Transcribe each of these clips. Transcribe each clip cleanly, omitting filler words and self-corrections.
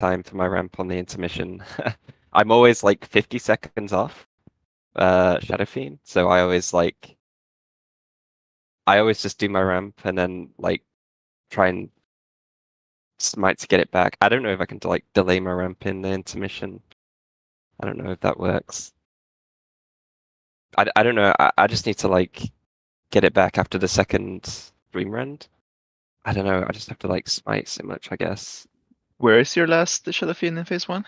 time for my ramp on the intermission. I'm always like 50 seconds off Shadow Fiend, so I always just do my ramp and then like try and smite to get it back. I don't know if I can like delay my ramp in the intermission. I don't know if that works. I don't know. I just need to like get it back after the second Dream Rend. I don't know. I just have to like smite so much, I guess. Where is your last Shadow Fiend in phase 1?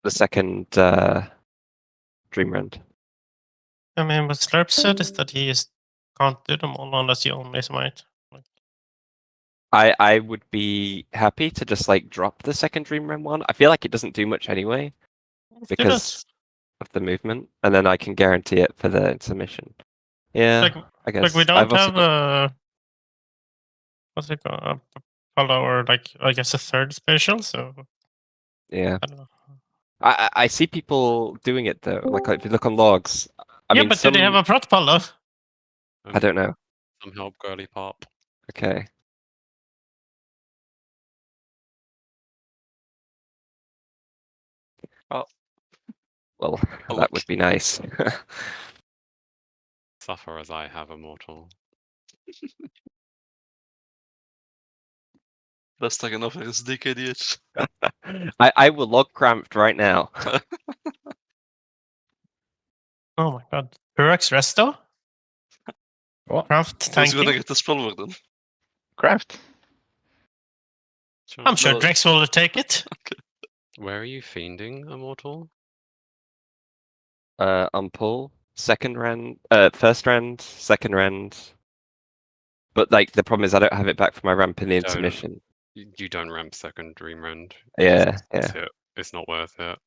The second Dream Rend. I mean, what Slurp said is that he just can't do them all unless you only smite. I would be happy to just like drop the second Dream Rend one. I feel like it doesn't do much anyway because of the movement, and then I can guarantee it for the intermission. Yeah, I guess. Like we don't have a what's it called? A follow or like I guess a third special. So yeah, I don't know. I see people doing it though. Like if you look on logs, I mean, but do they have a prot follow? I don't know. Some help girly pop. Okay. Oh. Well, that would be nice. Suffer as I have immortal. Let's take another SDK idiot. I will log cramped right now. Oh my god. Drekzz Resto? What? Craft Who's gonna tanking? get the spell then? Craft. I'm sure No. Drekzz will take it. Where are you fiending, immortal? On pull, second rend, first rend, second rend. But like the problem is I don't have it back for my ramp in the intermission. You don't ramp second Dream Rend. Yeah, It's not worth it.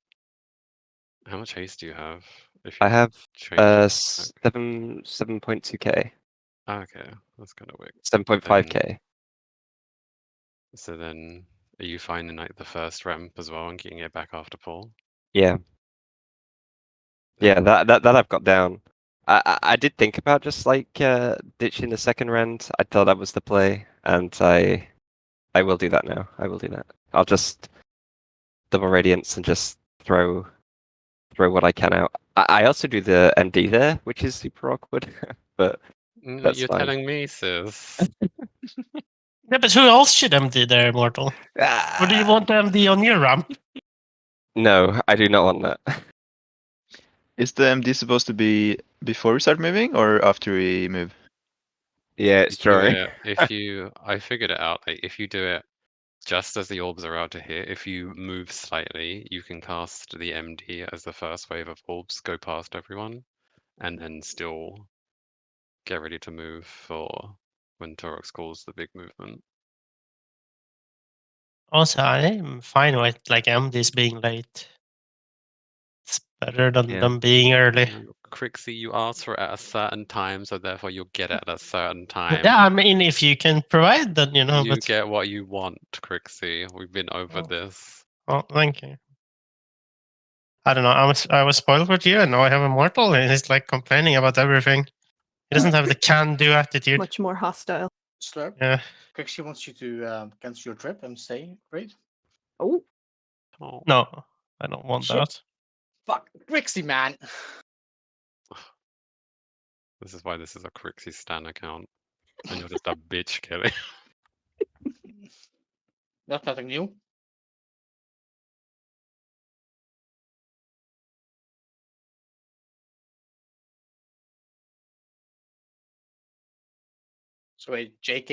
How much haste do you have? If I have change it 7.2k. Okay, that's kind of weird. 7.5k. So then, are you finding like the first ramp as well and getting it back after pull? Yeah. Yeah, that I've got down. I did think about just like ditching the second rend. I thought that was the play, and I will do that now. I will do that. I'll just double radiance and just throw what I can out. I also do the MD there, which is super awkward, but that's You're fine. telling me, sis. Yeah, but who else should MD there, Immortal? Or do you want MD on your ramp? No, I do not want that. Is the MD supposed to be before we start moving or after we move? Yeah, it's true. I figured it out. Like, if you do it just as the orbs are out to hit, if you move slightly, you can cast the MD as the first wave of orbs go past everyone, and then still get ready to move for when Torox calls the big movement. Also, I'm fine with like MDs being late. It's better than them being early. Crixie, you asked for it at a certain time, so therefore you'll get it at a certain time. Yeah, I mean, if you can provide, then you know. You get what you want, Crixie. We've been over this. Oh, thank you. I don't know. I was spoiled with you, and now I have Immortal, and he's like complaining about everything. He doesn't have the can-do attitude. Much more hostile. Slurp. Yeah. Crixie wants you to cancel your trip and stay. Great. Oh. No, I don't want that. Fuck, Crixie, man. This is why this is a Crixie Stan account. And you're just a bitch, Kelly. That's nothing new. So wait, Jake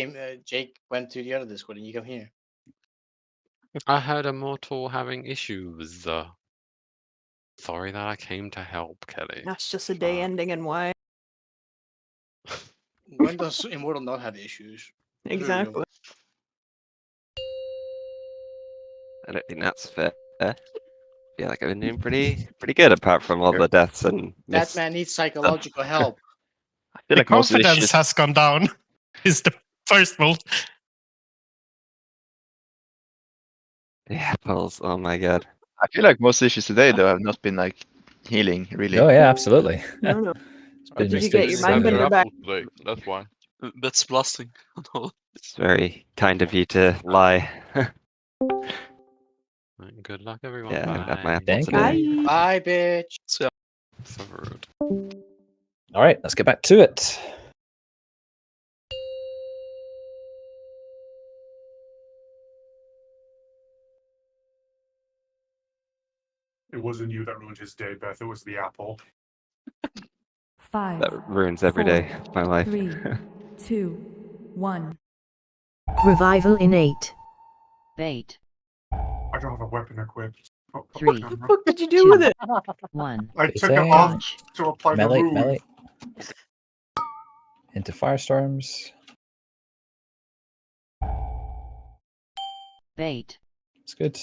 went to the other Discord and you come here. I heard Immortal having issues. Sorry that I came to help, Kelly. That's just a day ending and why. When does Immortal not have issues? Exactly. I don't think that's fair. Yeah, like I've been doing pretty good apart from all the deaths and That man needs psychological help. I feel The like most of the confidence issues, has gone down. Is the first vote. Yeah, pulls. Oh my god. I feel like most issues today though have not been like healing really. Oh yeah, absolutely. No, no. Been Did you just get your mind bender back? Today. That's why. That's blasting. It's very kind of you to lie. Good luck, everyone. Yeah, I have my Bye. apple Thank today. you. Bye, bitch. So So rude. All right, let's get back to it. It wasn't you that ruined his day, Beth. It was the apple. 5, That ruins every day of my life. 3, 2, 1. Revival innate. Bait. I don't have a weapon equipped. Oh, 3, What the fuck did you do 2, with it? 1. I took it Baiting. off Dodge. to apply the Melee, rune. melee. Into firestorms. Bait. It's good.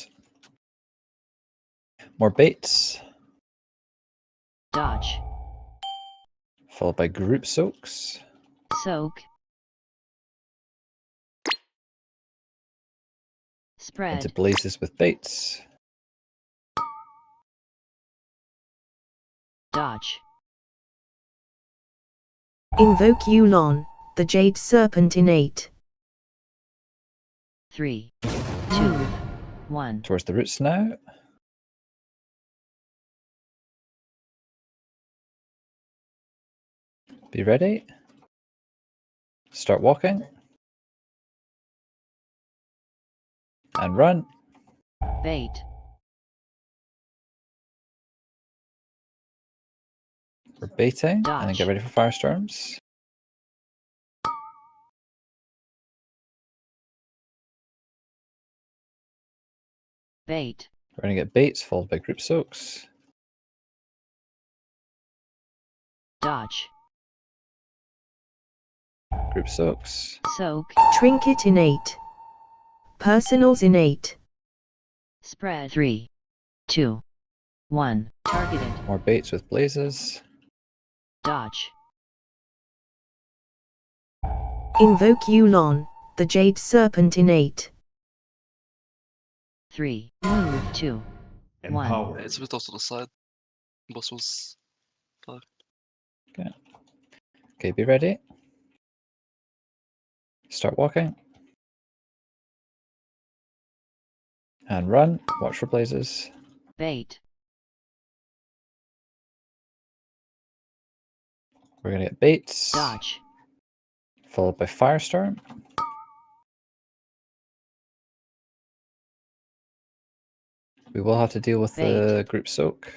More baits. Dodge. Followed by group soaks. Soak. Into Spread. blazes with baits. Dodge. Invoke Yulon, the Jade Serpent innate. 3, 2, 1. Towards the roots now. Be ready. Start walking. And run. Bait. We're baiting. And then Dodge. get ready for firestorms. Bait. We're going to get baits followed by group soaks. Dodge. Group soaks. Soak. Trinket innate. Personals innate. Spread. 3, 2, 1. Targeted. More baits with blazes. Dodge. Invoke Yulon, the Jade Serpent innate. 3, move 2, 1. it's a bit off to the side. Boss was 5. Okay, be ready. Start walking. And run. Watch for blazes. Bait. We're going to get baits. Dodge. Followed by firestorm. We will have to deal with the group soak.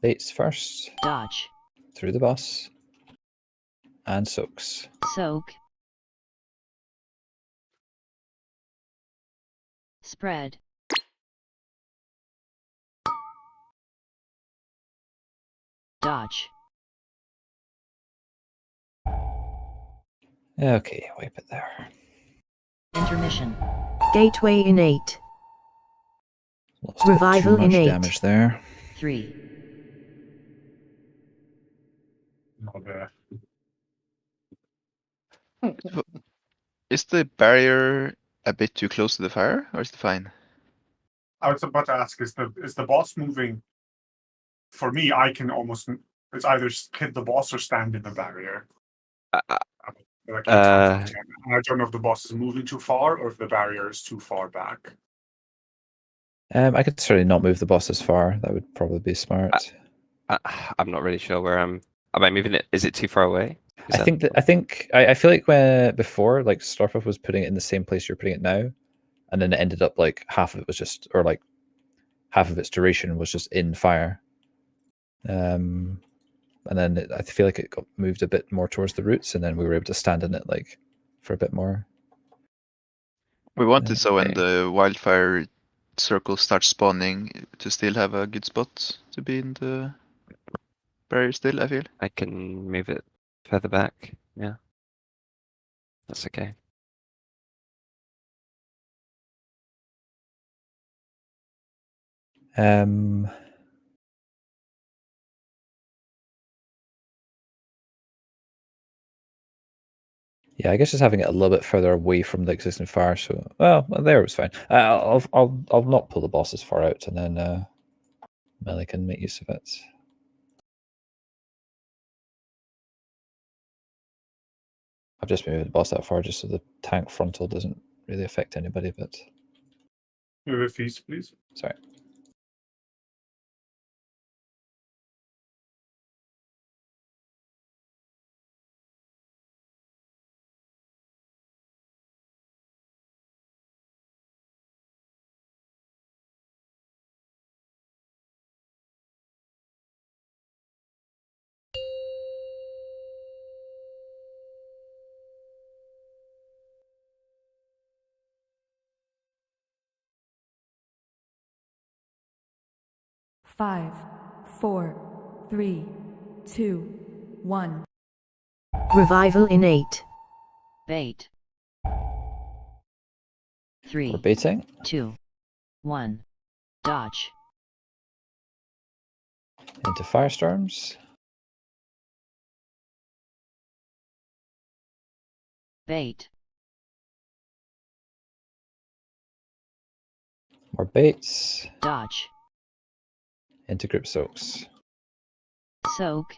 Baits first. Dodge. Through the boss. And soaks. Soak. Spread. Dodge. Okay, wipe it there. Intermission. Gateway innate. Lost a bit Revival too much innate. damage there. 3. Not there. Is the barrier a bit too close to the fire, or is it fine? I was about to ask: is the boss moving? For me, I can almost. It's either hit the boss or stand in the barrier. Like I don't know if the boss is moving too far or if the barrier is too far back. I could certainly not move the boss as far. That would probably be smart. I'm not really sure where am I moving it? Is it too far away? I feel like when before, like Starpuff was putting it in the same place you're putting it now, and then it ended up like half of it was just, or like half of its duration was just in fire. And then I feel like it got moved a bit more towards the roots, and then we were able to stand in it like for a bit more. We want it so when the wildfire circle starts spawning to still have a good spot to be in the barrier still, I feel. I can move it further back. Yeah. That's okay. Yeah, I guess just having it a little bit further away from the existing fire. So, well, there it was fine. I'll not pull the boss as far out, and then Melee can make use of it. I've just moved the boss that far just so the tank frontal doesn't really affect anybody, but You have a feast, please. sorry. Five, four, three, two, one. Revival innate. Bait. We're 3, baiting 2, 1. Dodge. into firestorms. Bait. More baits Dodge. into group soaks. Soak.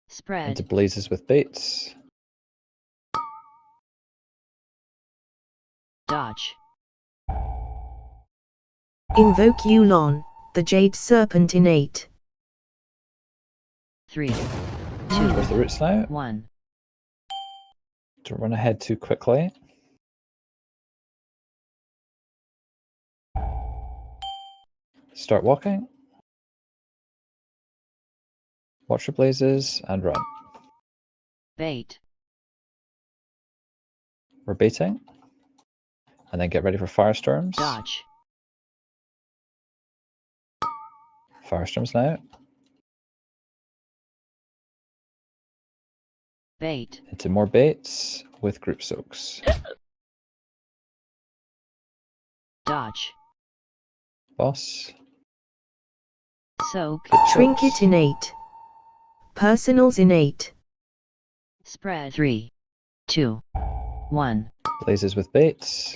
Spread. Into blazes with baits. Dodge. Invoke Yulon, the Jade Serpent innate. 3, 2, Towards the roots now. 1. Don't run ahead too quickly. Start walking. Watch for blazes and run. Bait. We're baiting. And then get ready for firestorms. Dodge. Firestorms now. Bait. Into more baits with group soaks. Dodge. Boss. Soak. Group Trinket soaks. innate. Personals innate. Spread. 3, 2, 1. Blazes with baits.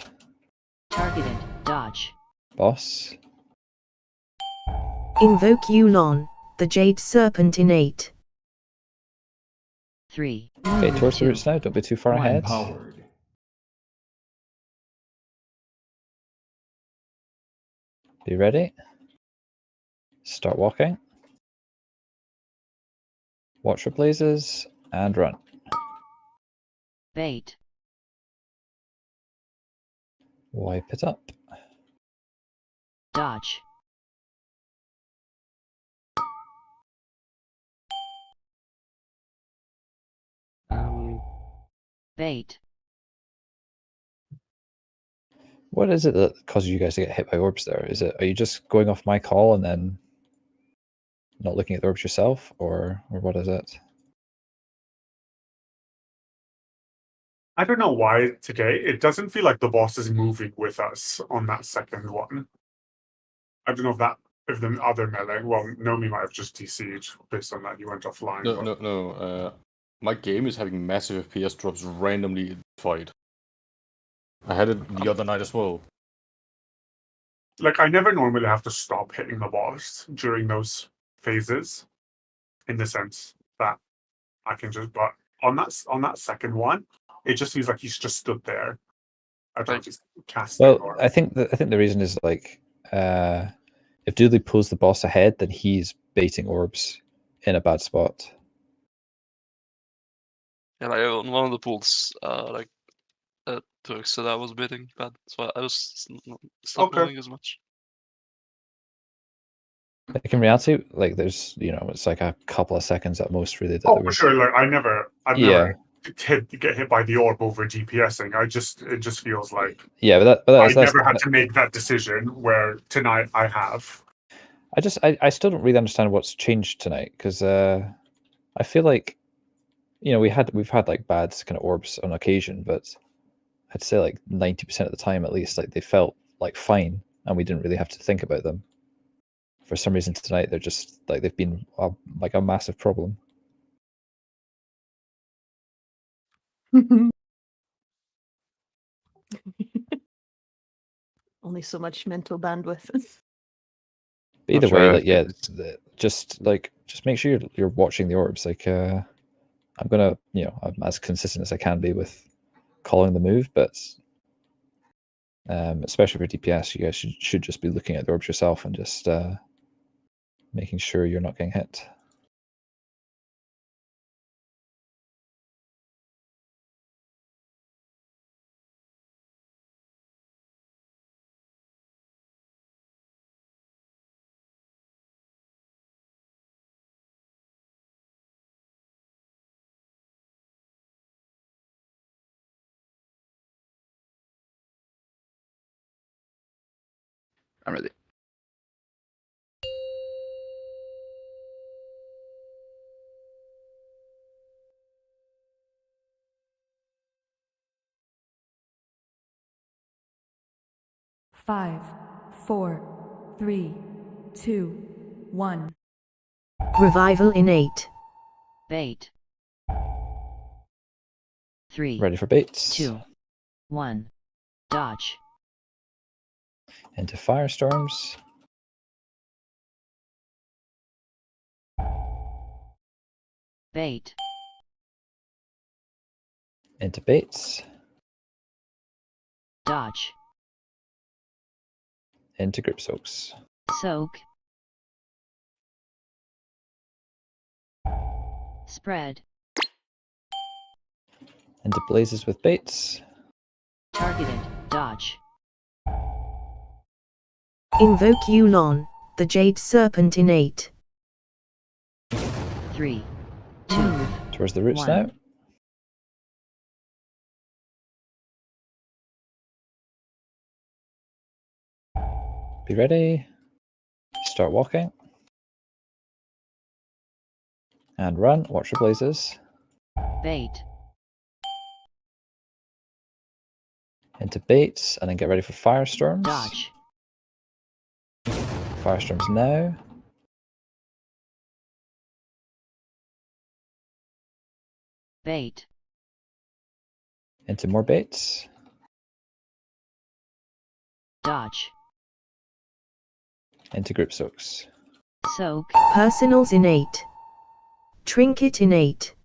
Targeted. Dodge. Boss. Invoke Yulon, the Jade Serpent innate. 3, Okay, towards the 2, roots now. Don't be too far one. ahead. Be ready. Start walking. Watch for blazes and run. Bait. Wipe it up. Dodge. Bait. What is it that causes you guys to get hit by orbs there? Are you just going off my call and then not looking at the orbs yourself, or what is it? I don't know why today. It doesn't feel like the boss is moving with us on that second one. I don't know if the other melee. Well, Nomi might have just DC'd based on that. You went offline. No. My game is having massive FPS drops randomly in the fight. I had it the other night as well. Like, I never normally have to stop hitting the boss during those phases, in the sense that I can just. But on that second one, it just feels like he's just stood there. I don't know if he's casting Well, or. I think the reason is like if Dooley pulls the boss ahead, then he's baiting orbs in a bad spot. Yeah, like on one of the pools, Drekzz said I was bidding bad, so I was stopped moving as much. Like in reality, like there's it's like a couple of seconds at most really. That Oh, there for was, sure. Like I've never Yeah. get hit by the orb over DPSing. It just feels like Yeah, but I that's never had to make that decision. Where tonight I have. I still don't really understand what's changed tonight, because I feel like we've had like bad kind of orbs on occasion, but I'd say like 90% of the time at least, like they felt like fine and we didn't really have to think about them. For some reason tonight they're just like they've been like a massive problem. Only so much mental bandwidth. But either Not way, sure like if yeah, it's- just make sure you're watching the orbs. Like I'm gonna, I'm as consistent as I can be with calling the move, but especially for DPS, you guys should just be looking at the orbs yourself and just making sure you're not getting hit. I'm ready. Five, four, three, two, one. Revival innate. Bait. 3, Ready for baits. 2, 1. Dodge. Into firestorms. Bait. Into baits. Dodge. Into grip soaks. Soak. Spread. Into blazes with baits. Targeted. Dodge. Invoke Yulon, the Jade Serpent innate. 3, 2, Towards the roots 1. now. Be ready. Start walking. And run. Watch your blazes. Bait. Into baits, and then get ready for firestorms. Dodge. Firestorms now. Bait. Into more baits. Dodge. Into grip soaks. Soak. Personals innate. Trinket innate.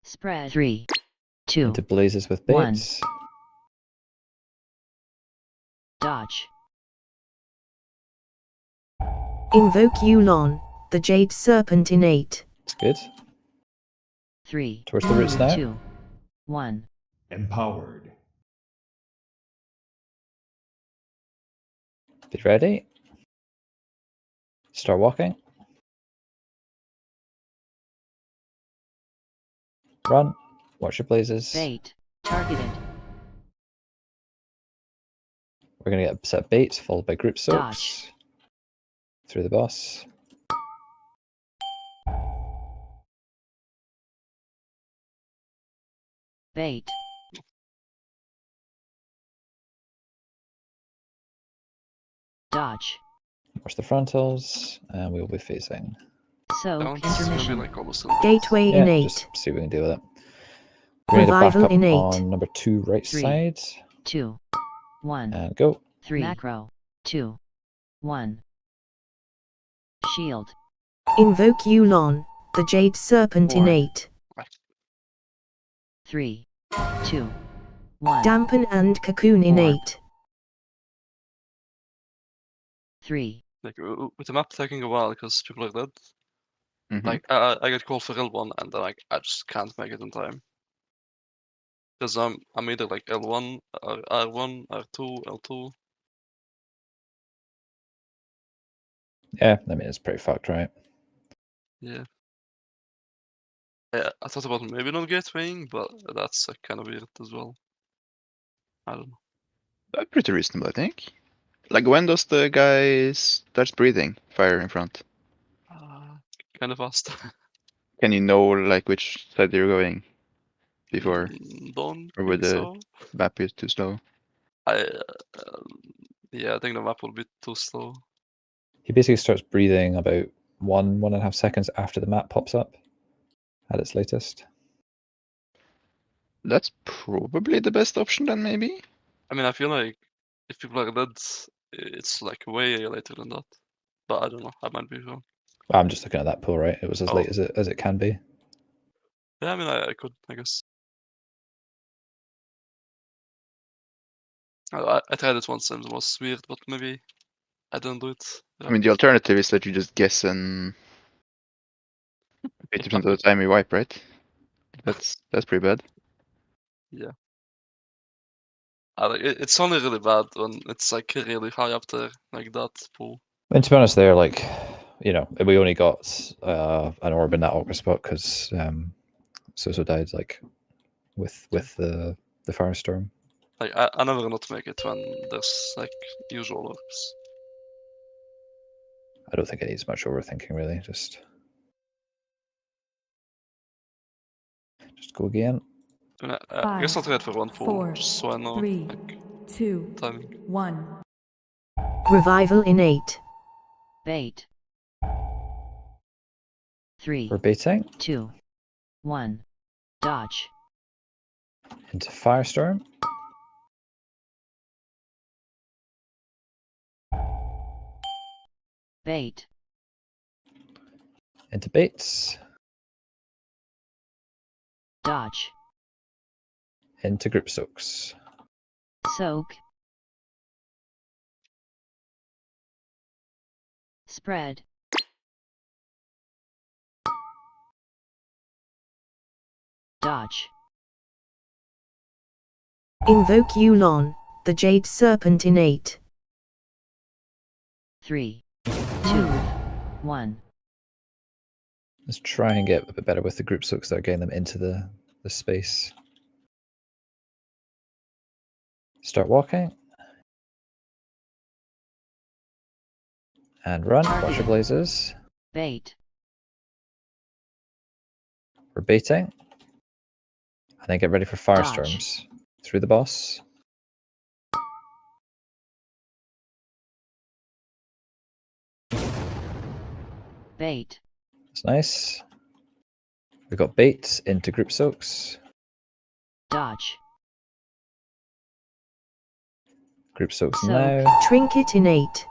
Spread. 3, 2, Into blazes with 1. baits. Dodge. Invoke Yulon, the Jade Serpent innate. It's good. 3, Towards the roots now. 2, 1. Empowered. Be ready. Start walking. Run. Watch your blazes. Bait. Targeted. We're going to get a set of baits followed by group soaks. Dodge. Through the boss. Bait. Dodge. Watch the frontals, and we'll be phasing. Soak. Sounds maybe Intermission. like almost Gateway Yeah, innate. just see what we can do with it. We're going to back Revival up innate. on number 2 right 3, side. 2, 1. And go. 3. Macro. 2, 1. Shield. Invoke Yulon, the Jade Serpent 4. innate. 3, 2, 1. Dampen and Cocoon innate. 3. Like with the map taking a while because people are dead. Mhm. Like I get called for L1 and then like I just can't make it in time. Because I'm either like L1, R1, R2, L2. Yeah, I mean, it's pretty fucked, right? Yeah. Yeah, I thought about maybe not gatewaying, but that's kind of weird as well. I don't know. That's pretty reasonable, I think. Like, when does the guy starts breathing fire in front? Kind of fast. Can you know like which side you're going before, Don't or would think the so. map be too slow? Yeah, I think the map will be too slow. He basically starts breathing about 1.5 seconds after the map pops up at its latest. That's probably the best option then, maybe? I mean, I feel like if people are dead, it's like way later than that. But I don't know. I might be wrong. I'm just looking at that pool, right? It was as late as it can be. Yeah, I mean, I could, I guess. I tried it once and it was weird, but maybe I don't do it. I mean, the alternative is that you just guess and 80% of the time you wipe, right? That's pretty bad. Yeah. It's only really bad when it's like really high up there, like that pool. And to be honest, there, like, you know, we only got an orb in that Ogre spot because So died like with the firestorm. Like I never not make it when there's like usual orbs. I don't think it needs much overthinking, really. Just go again. I guess I'll try it for one pool, 4, just so I know 3, like 2, timing. 1. Revival innate. Bait. 3, We're baiting 2, 1. Dodge. into firestorm. Bait. Into baits. Dodge. Into group soaks. Soak. Spread. Dodge. Invoke Yulon, the Jade Serpent innate. 3, 2, 1. Let's try and get a bit better with the group soaks that are getting them into the space. Start walking. And run. Watch your blazes. Bait. We're baiting. And then get ready for firestorms. Through the boss. Bait. That's nice. We've got baits into group soaks. Dodge. Group soaks Soak. now. Trinket innate.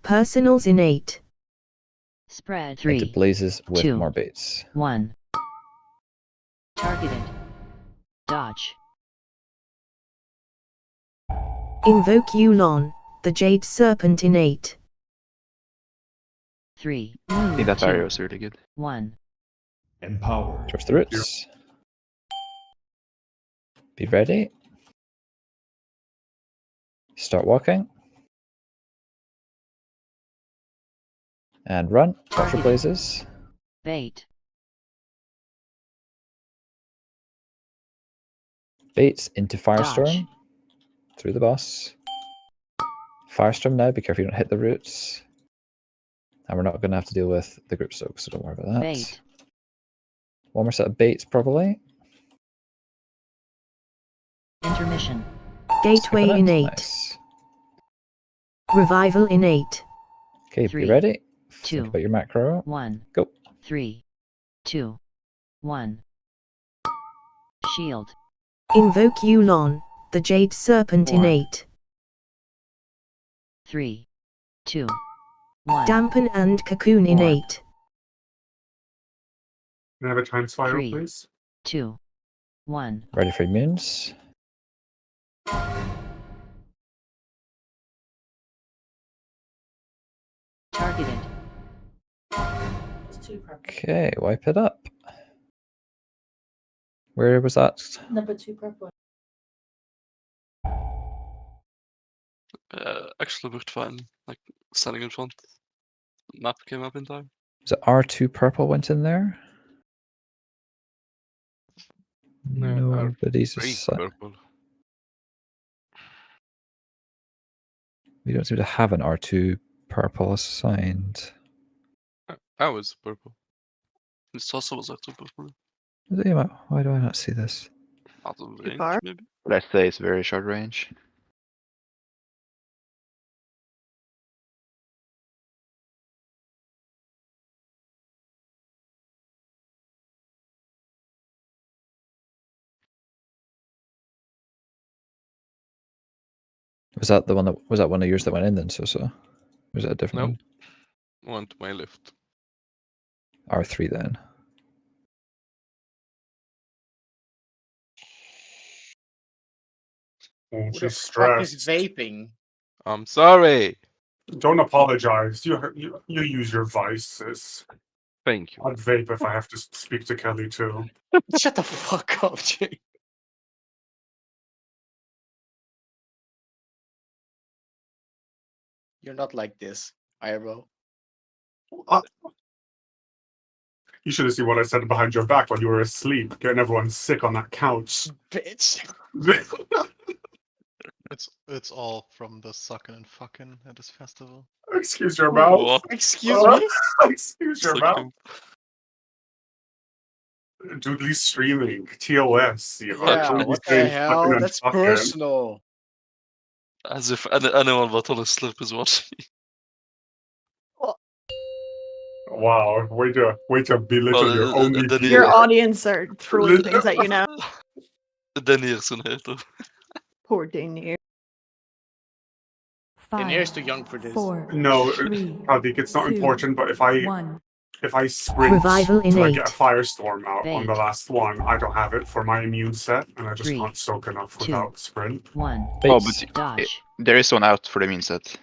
Personals innate. Spread. Into 3, blazes with 2, more baits. 1. Targeted. Dodge. Invoke Yulon, the Jade Serpent innate. 3, I think that 2, barrier was really good. 1. Empowered. Towards the roots. Be ready. Start walking. And run. Watch your blazes. Bait. Baits into firestorm. Dodge. Through the boss. Firestorm now. Be careful you don't hit the roots. And we're not going to have to deal with the group soak, so don't worry about that. Bait. One more set of baits, probably. Intermission. Gateway Skipping it. innate. Nice. Revival innate. Okay, 3, be ready. 2, Think about your macro. 1. Go. 3, 2, 1. Shield. Invoke Yulon, the Jade Serpent Orb. innate. 3, 2, 1. Dampen and Cocoon Orb. innate. Can I have a time spiral, 3, please? 2, 1. Ready for immunes. Targeted. Okay, wipe it up. Where was that? Number 2 purple. Actually worked fine, like standing in front. Map came up in time. Was it R2 purple went in there? No, Nobody's R3 assigned. purple. We don't seem to have an R2 purple assigned. That was purple. This also was actually purple. Why do I not see this? Out of Too range, far? maybe? Let's say it's very short range. Was that the one that was that one of yours that went in then? So was that a different One to my left. one? R3 then. Oh, Who the she's fuck is stressed. vaping? I'm sorry. Don't apologize. You use your vices. Thank you. I'd vape if I have to speak to Kelly too. Shut the fuck up, Jake. You're not like this, Irbo. You should have seen what I said behind your back while you were asleep, getting everyone sick on that couch. Bitch. It's all from the sucking and fucking at this festival. Excuse your mouth. What? Excuse me? Excuse your mouth. Doodly's streaming. TOS. You Yeah, actually what the saying hell? fucking and That's fucking. personal. As if anyone but on a slip is watching. Wow, way to belittle your only then viewer. Your audience are throwing things at you now. Denier is een hater. Poor Danier. Daenerys too young for this. 4, No, 3, Kaldik, it's not 2, important, but if I sprint Revival to like innate. get a firestorm out on the Bait. last one, I don't have it for my immune set, and I just 3, can't soak enough 2, without sprint. 1. Oh, Bates. but Dodge. there is one out for the mean set.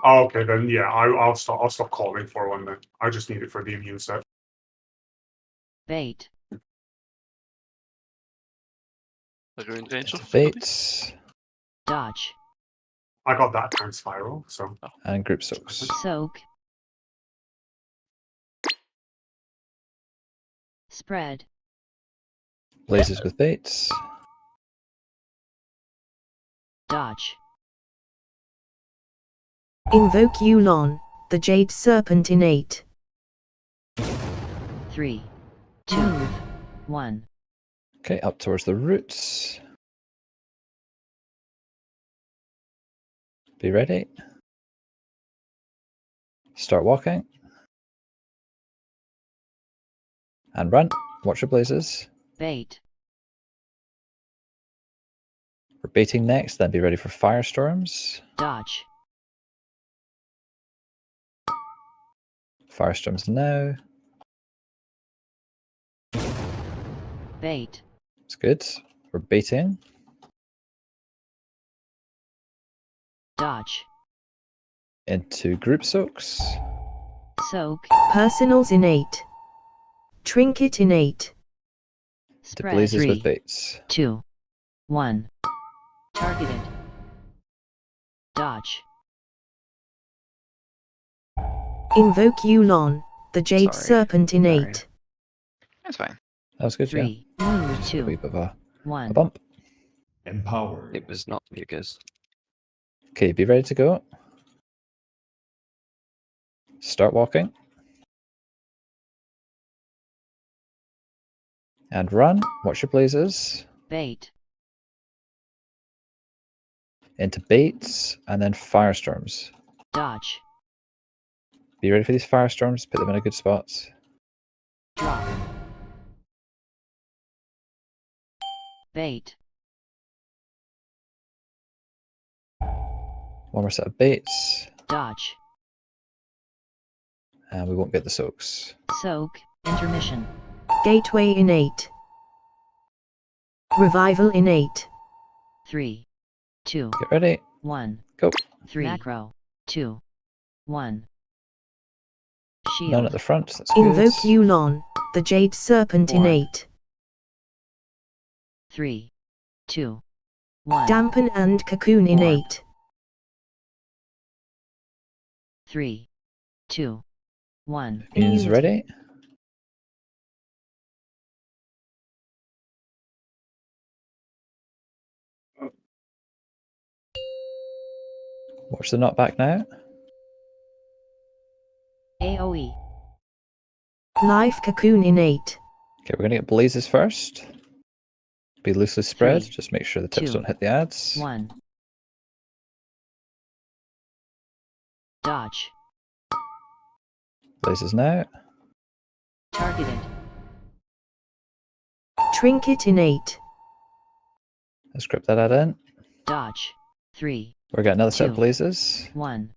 Oh, okay, then yeah, I'll stop calling for one then. I just need it for the immune set. Bait. Are you in range of? Bates. Dodge. I got that time spiral, so And group soaks. Soak. Spread. Blazes with Bates. Dodge. Invoke Yulon, the Jade Serpent innate. 3, 2, 1. Okay, up towards the roots. Be ready. Start walking. And run. Watch your blazes. Bait. We're baiting next, then be ready for firestorms. Dodge. Firestorms now. Bait. It's good. We're baiting. Dodge. Into group soaks. Soak. Personals innate. Trinket innate. To Spread. blazes 3, with Bates. 2, 1. Targeted. Dodge. Invoke Yulon, the Jade Sorry. Serpent innate. That's fine. That was good, 3, yeah. move Just a wee 2, bit of a 1. bump. Empowered. It was not Mucus. Okay, be ready to go. Start walking. And run. Watch your blazes. Bait. Into baits, and then firestorms. Dodge. Be ready for these firestorms. Put them in a good spot. Drop. Bait. One more set of baits. Dodge. And we won't get the soaks. Soak. Intermission. Gateway innate. Revival innate. 3, 2, Get ready. 1. Go. 3. Macro. 2, 1. Shield. None at the front. That's Invoke good. Yulon, the Jade Serpent 4. innate. 3, 2, 1. Dampen and Cocoon innate. 3, 2, 1. Is Immunity. ready. Watch the knockback now. AoE. Life Cocoon innate. Okay, we're going to get blazes first. Be loosely spread. 3, Just make sure the tips 2, don't hit the ads. 1. Dodge. Blazes now. Targeted. Trinket innate. Let's grip that ad in. Dodge. 3, We're getting another set 2, of blazes. 1.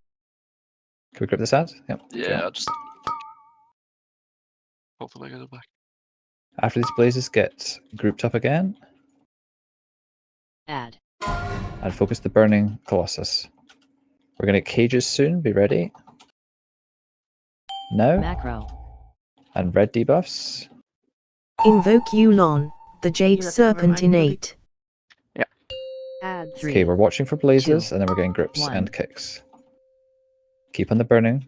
Can we grip this ad? Yep. Yeah, I just. Hopefully I get it back. After these blazes get grouped up again. Add. And focus the burning Colossus. We're going to cages soon. Be ready. Now. Macro. And red debuffs. Invoke Yulon, the Jade Serpent innate. Yeah. Add 3. Okay, we're watching for blazes, 2, and then we're getting grips 1. and kicks. Keep on the burning.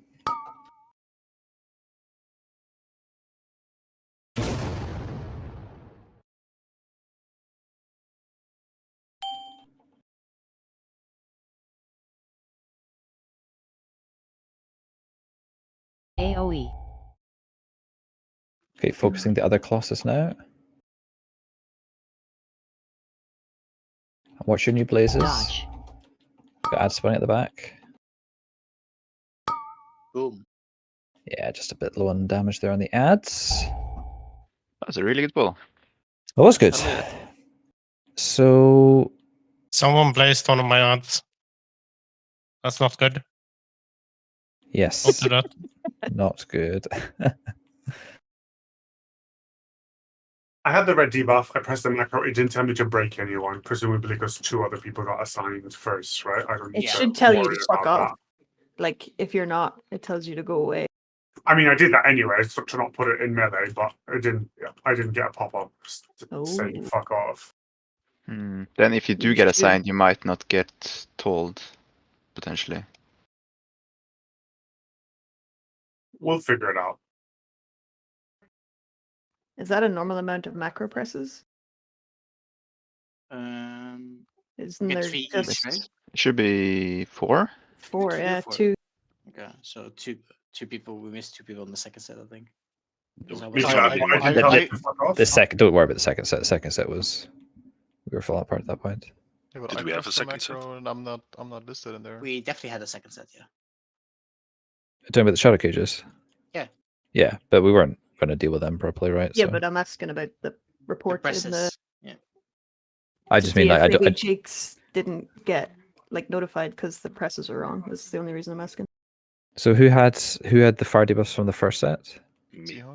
AoE. Okay, focusing the other Colossus now. Watch your new blazes. Dodge. Got add spawning at the back. Boom. Yeah, just a bit low on damage there on the ads. That was a really good ball. That was good. Hell yeah. So Someone blazed one of my ads. That's not good. Don't yes, do that. not good. I had the red debuff. I pressed the macro. It didn't tell me to break anyone, presumably because 2 other people got assigned first, right? I don't It need should tell you worry to fuck about off. that. Like, if you're not, it tells you to go away. I mean, I did that anyway, so to not put it in melee, but it didn't. Yeah, I didn't get a pop up saying Oh. fuck off. Then if you do You get should. assigned, you might not get told, potentially. We'll figure it out. Is that a normal amount of macro presses? Isn't get there 3 just each, right? It should be 4. 4? Two or Yeah, 4? 2. Okay, so two people. We missed 2 people in the second set, I think. Is that Me what- too. Why didn't tell me to fuck off? The second, don't worry about the second set. The second set was we were falling apart at that point. Yeah, but Did I we have a pressed the second set? macro and I'm not listed in there. We definitely had a second set, yeah. Talking about the shadow cages. Yeah. Yeah, but we weren't going to deal with them properly, right? Yeah, So but I'm asking about the report in the. Presses. Yeah. I to just see mean like if I don't. maybe Jake's didn't get like notified because the presses are wrong. That's the only reason I'm asking. So who had the fire debuffs from the first set?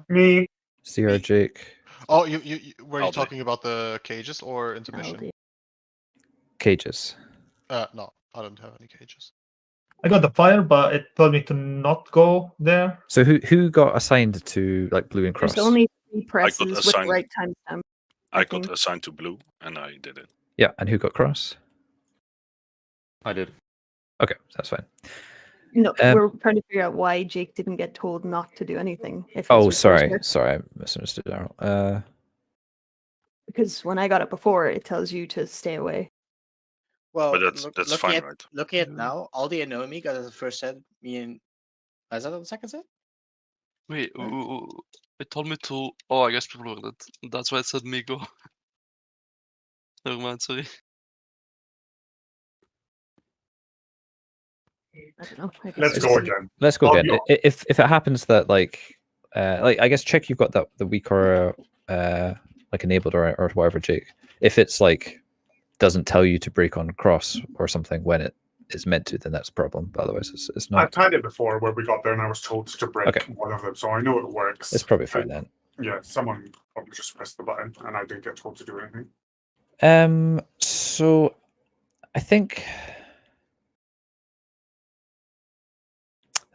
Me. CR Jake. Oh, you were you I'll do. talking about the cages or intermission? LD. Cages. No, I don't have any cages. I got the fire, but it told me to not go there. So who got assigned to like blue and cross? There's only 3 presses with the assigned- right timestamp. I think. got assigned to blue, and I did it. Yeah, and who got cross? I did. Okay, that's fine. No, Um, we're trying to figure out why Jake didn't get told not to do anything. If his Oh, report sorry, worked. sorry, I misunderstood. Daryl. Because when I got it before, it tells you to stay away. Well, But that's looking fine, at, right? Looking at now, Aldi and Noemi got the first set. Me and is that on the second set? Wait, it told me to. Oh, I guess people were that. That's why it said me go. Never mind, sorry. I don't know. I guess Let's it's go just- again. Let's go I'll again. be- If it happens that like I guess check you've got the weaker like enabled or whatever, Jake. If it's like doesn't tell you to break on cross or something when it is meant to, then that's a problem. But otherwise, it's I've not. tried it before where we got there and I was told to break Okay. one of them, so I know it works. It's probably fine then. Yeah, someone probably just pressed the button and I didn't get told to do anything. So I think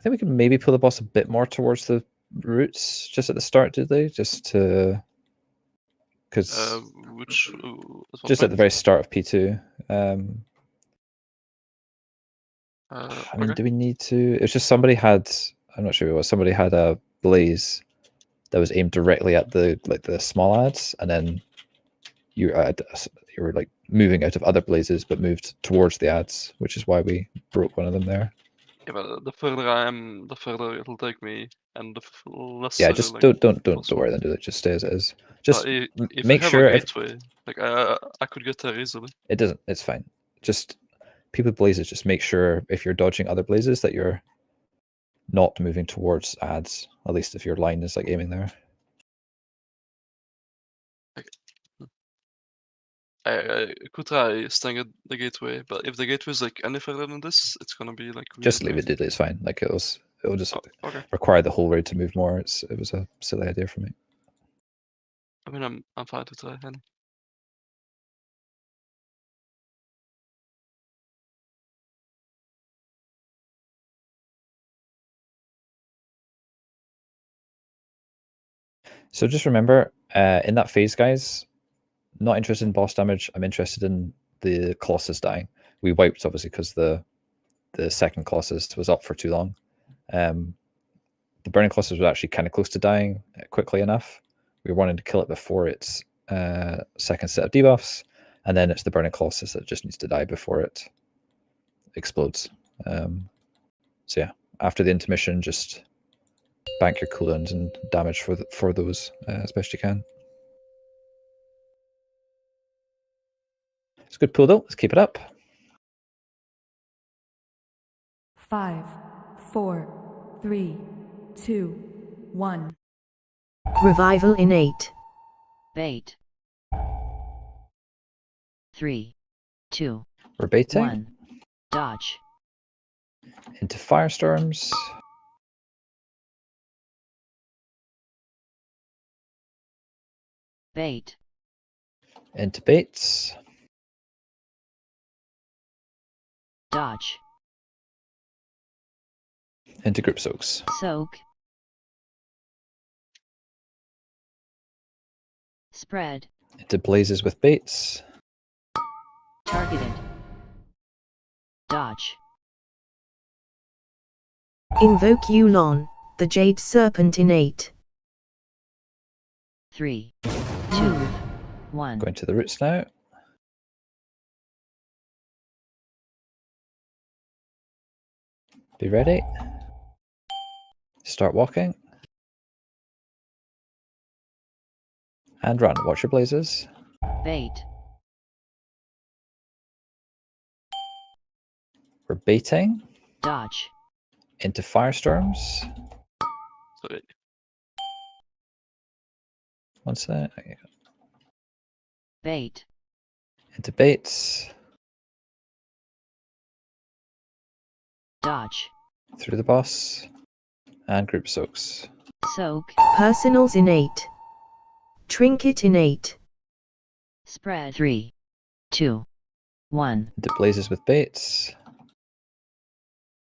we can maybe pull the boss a bit more towards the roots just at the start, did they? Just to because Which just at the very start of P2. I mean, do we need to? It's just somebody had. I'm not sure who it was. Somebody had a blaze that was aimed directly at the small ads, and then you were like moving out of other blazes, but moved towards the ads, which is why we broke one of them there. Yeah, but the further I am, the further it'll take me, and the less. Yeah, just like, don't worry, then do it. Just stay as it is. Just if make I have sure a if gateway, like I could get there easily. it doesn't. It's fine. Just people with blazes. Just make sure if you're dodging other blazes that you're not moving towards ads. At least if your line is like aiming there. I could try staying at the gateway, but if the gateway is like any further than this, it's gonna be like. Just really leave it. It's fine. Like it'll just okay. require the whole raid to move more. It was a silly idea for me. I mean, I'm fine to try. Henny. So just remember, in that phase, guys, not interested in boss damage. I'm interested in the Colossus dying. We wiped, obviously, because the second Colossus was up for too long. The Burning Colossus was actually kind of close to dying quickly enough. We were wanting to kill it before its second set of debuffs, and then it's the Burning Colossus that just needs to die before it explodes. So yeah, after the intermission, just bank your cooldowns and damage for those as best you can. It's a good pull though. Let's keep it up. 5, 4, 3, 2, 1. Revival innate. Bait. 3, 2, We're baiting 1. Dodge. into firestorms. Bait. Into baits. Dodge. Into group soaks. Soak. Spread. Into blazes with baits. Targeted. Dodge. Invoke Yulon, the Jade Serpent innate. 3, 2, 1. Going to the roots now. Be ready. Start walking. And run. Watch your blazes. Bait. We're baiting Dodge. into firestorms. Sorry. One sec. Bait. Into baits. Dodge. Through the boss. And group soaks. Soak. Personals innate. Trinket innate. Spread. 3, 2, 1. Into blazes with baits.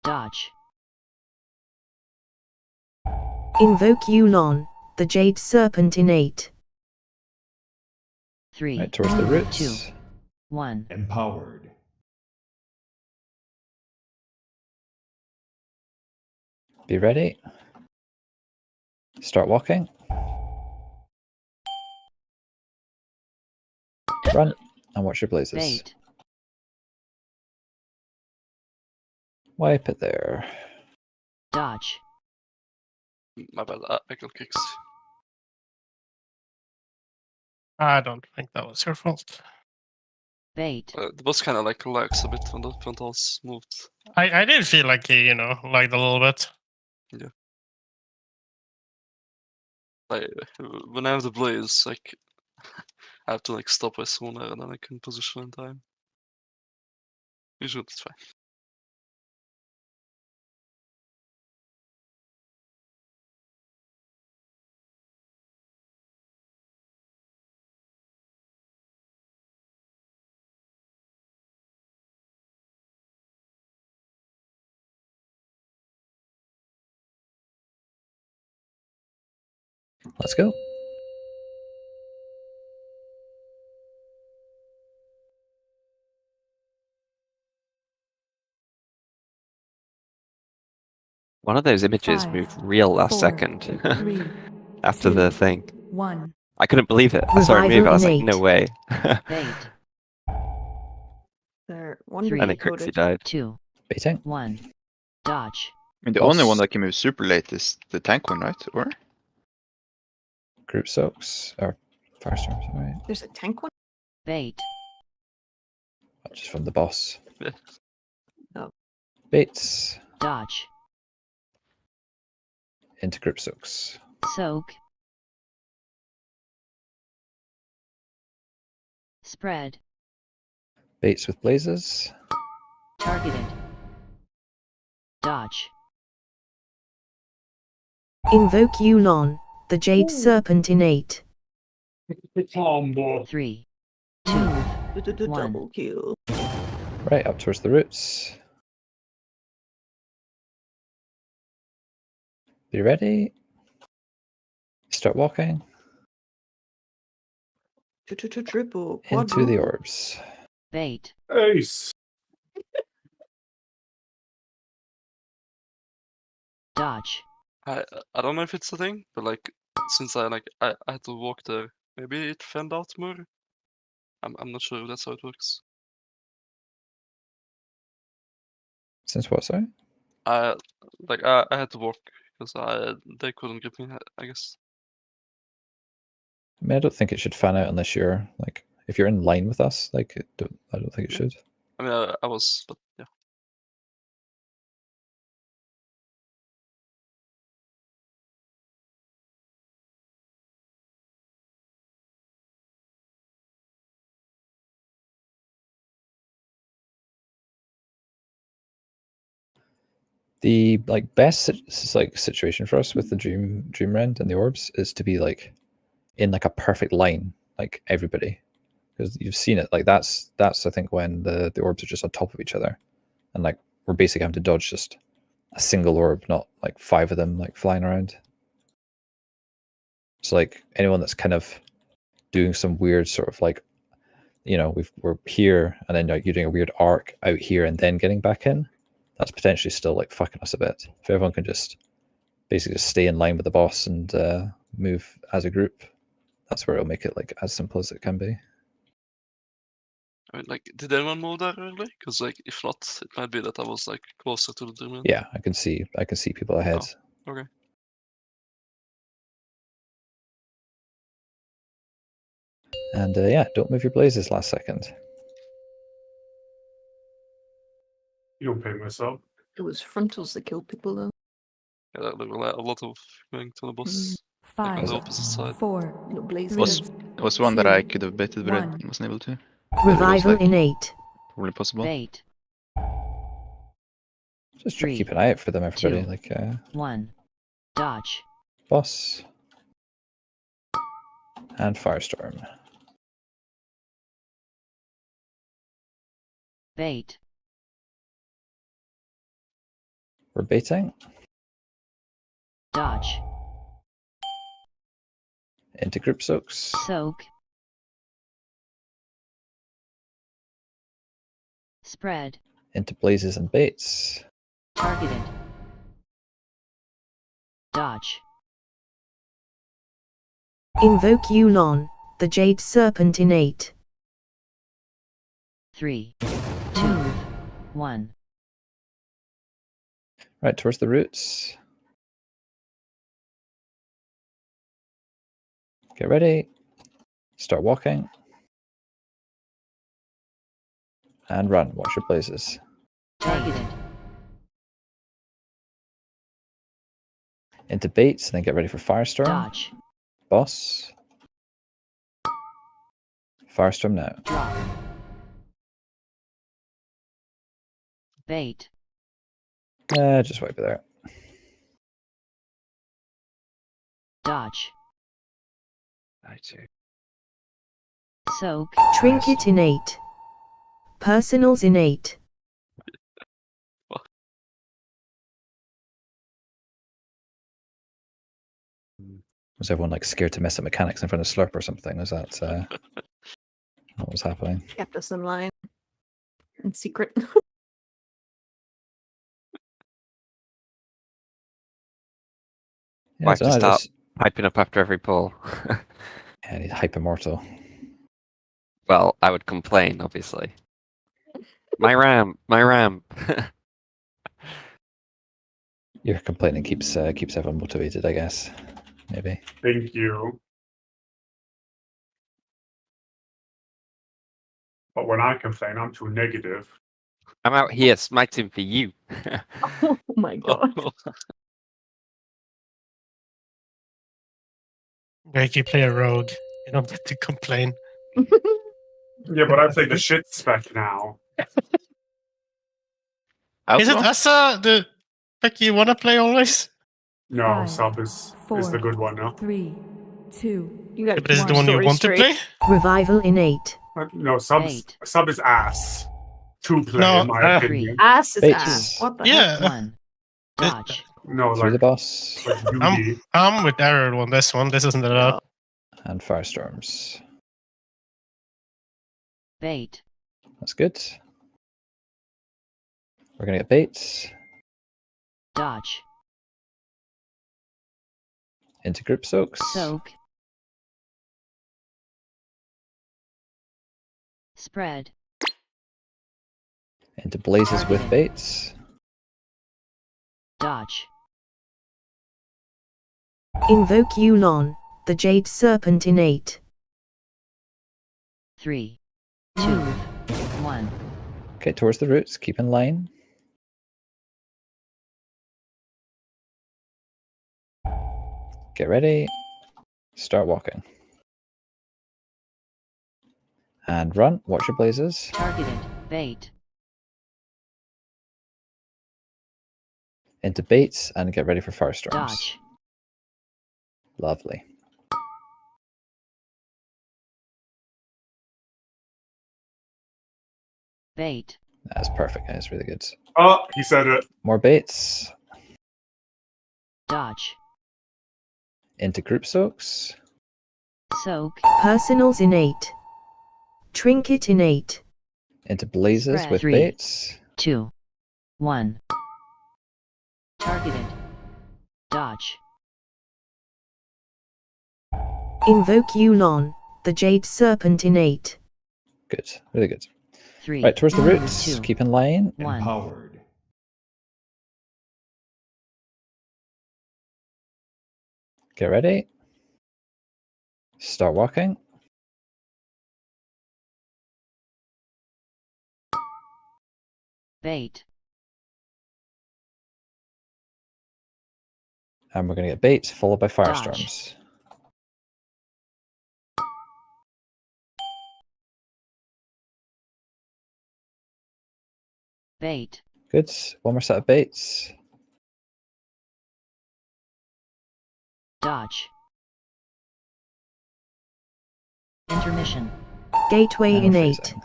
Dodge. Invoke Yulon, the Jade Serpent innate. 3, Right towards the roots. 2, 1. Empowered. Be ready. Start walking. Run and watch your blazes. Bait. Wipe it there. Dodge. My bad, I got kicks. I don't think that was your fault. Bait. The boss kind of like relaxed a bit when the Frontals moved. I did feel like he, lagged a little bit. Yeah. Like, when I have the blaze, like, I have to like stop my sooner and then I can position in time. Usually it's fine. Let's go. One of those images 5, moved real last 4, second 3, after 2, the thing. 1. I couldn't believe it. I saw it move. I was like, no way. Bait. There, one 3, And then Crixie died. 2, Baiting. 1. Dodge. I mean, the Boss. only one that can move super late is the tank one, right? Or Group soaks. Or firestorms, right? There's a tank one? Bait. Just from the boss. Yeah. Oh. Baits. Dodge. Into group soaks. Soak. Spread. Baits with blazes. Targeted. Dodge. Invoke Yulon, the Jade Serpent innate. 3, 2, 1. Double kill. Right, up towards the roots. Be ready. Start walking. Triple. Into the orbs. Bait. Ace. Dodge. I don't know if it's a thing, but like since I had to walk there, maybe it fanned out more. I'm not sure if that's how it works. Since what, sorry? I had to walk because they couldn't grip me, I guess. I mean, I don't think it should fan out unless you're like, if you're in line with us, like, I don't think it should. I mean, I was, but yeah. The like best situation for us with the dream rend and the orbs is to be like in like a perfect line, like everybody, because you've seen it. Like that's I think when the orbs are just on top of each other, and like we're basically having to dodge just a single orb, not like 5 of them like flying around. So like anyone that's kind of doing some weird sort of like, you know, we're here and then like you're doing a weird arc out here and then getting back in, that's potentially still like fucking us a bit. If everyone can just basically just stay in line with the boss and move as a group, that's where it'll make it like as simple as it can be. I mean, like, did anyone move there early? Because like, if not, it might be that I was like closer to the dream. Yeah, I can see people ahead. Oh, okay. And yeah, don't move your blazes last second. You don't pay myself. It was frontals that killed people though. Yeah, there were a lot of going to the boss. Like 5, on the opposite side. 4, No, Blaze Was one that I could have baited, but I wasn't able to. Revival innate. Probably possible. Bait. Just try to keep an eye out for them, everybody. 2, like 1. Dodge. boss and firestorm. Bait. We're baiting Dodge. into group soaks. Soak. Spread. Into blazes and baits. Targeted. Dodge. Invoke Yulon, the Jade Serpent innate. 3, 2, 1. Right, towards the roots. Get ready. Start walking. And run. Watch your blazes. Targeted. Into baits, and then get ready for firestorm. Dodge. Boss. Firestorm now. Drop. Bait. Just wipe it there. Dodge. I too. Soak. Trinket innate. Personals innate. Was everyone like scared to mess up mechanics in front of Slurp or something? Was that what was happening? Kept us in line. In secret. Yeah, Why have so to I start just- hyping up after every pull? Yeah, he's hype immortal. Well, I would complain, obviously. My ramp, my ramp. Your complaining keeps everyone motivated, I guess. Maybe. Thank you. But when I complain, I'm too negative. I'm out here smiting for you. Oh my god. Like you play a rogue, you don't get to complain. Yeah, but I play the shit spec now. Is it Asa the spec you want to play always? No, 5, sub is the good one now. 3, 2. You got But is it the one you want to play? Revival innate. No, sub is ass. To play, No, in my opinion. Ass is Baits. ass. What the Yeah. heck? 1. Dodge. No, Through the like, boss like UD. I'm with Error on this one. This isn't allowed. and firestorms. Bait. That's good. We're gonna get baits Dodge. into group soaks. Soak. Spread. Into blazes with Targeted. baits. Dodge. Invoke Yulon, the Jade Serpent innate. 3, 2, 1. Okay, towards the roots. Keep in line. Get ready. Start walking. And run. Watch your blazes. Targeted. Bait. Into baits and get ready for firestorms. Dodge. Lovely. Bait. That's perfect. That's really good. Oh, he said it. More baits. Dodge. Into group soaks. Soak. Personals innate. Trinket innate. Into blazes Spread. with 3, baits. 2, 1. Targeted. Dodge. Invoke Yulon, the Jade Serpent innate. Good. Really good. 3, Right, towards the roots. 2, Keep in line. 1. Empowered. Get ready. Start walking. Bait. And we're going to get baits followed by Dodge. firestorms. Bait. Good. One more set of baits. Dodge. Intermission. Gateway And we're innate. freezing.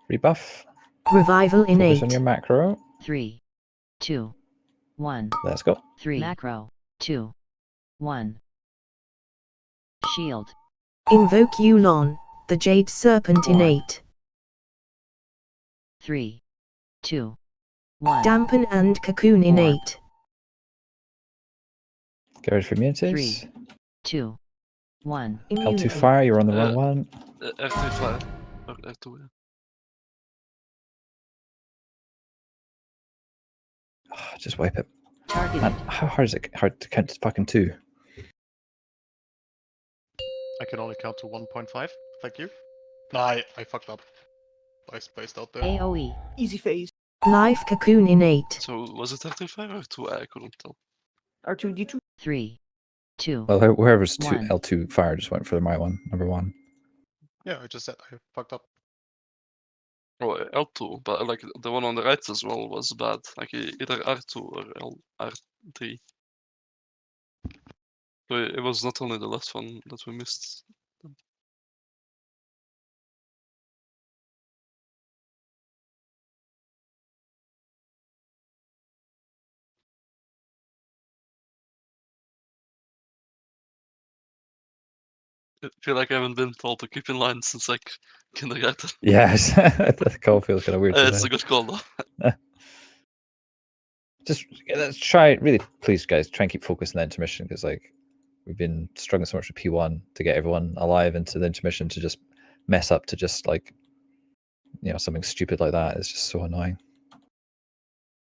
Rebuff. Revival Focus innate. on your macro. 3, 2, 1. Let's go. 3. Macro. 2, 1. Shield. Invoke Yulon, the Jade Serpent 4. innate. 3, 2, 1. Dampen and Cocoon innate. Get ready for immunities. 3, 2, 1. L2 fire, you're on the wrong one. R3 fire. R2, yeah. Just wipe it. Targeted. Man, how hard is it hard to count to fucking 2? I can only count to 1.5. Thank you. No, I fucked up. I spaced out there. AoE. Easy phase. Life Cocoon innate. So was it R3 fire or 2? I couldn't tell. R2D2. 3, 2. Well, whoever's 2 1. L2 fire just went for my one, number 1. Yeah, I just said I fucked up. Oh, L2, but like the one on the right as well was bad. Like either R2 or R3. So it was not only the last one that we missed. I feel like I haven't been told to keep in line since like kindergarten. Yes, the call feels kind of weird. It's a good call though. Just let's try, really, please, guys, try and keep focused on the intermission because, like, we've been struggling so much with P1 to get everyone alive into the intermission to just mess up to just like, something stupid like that is just so annoying.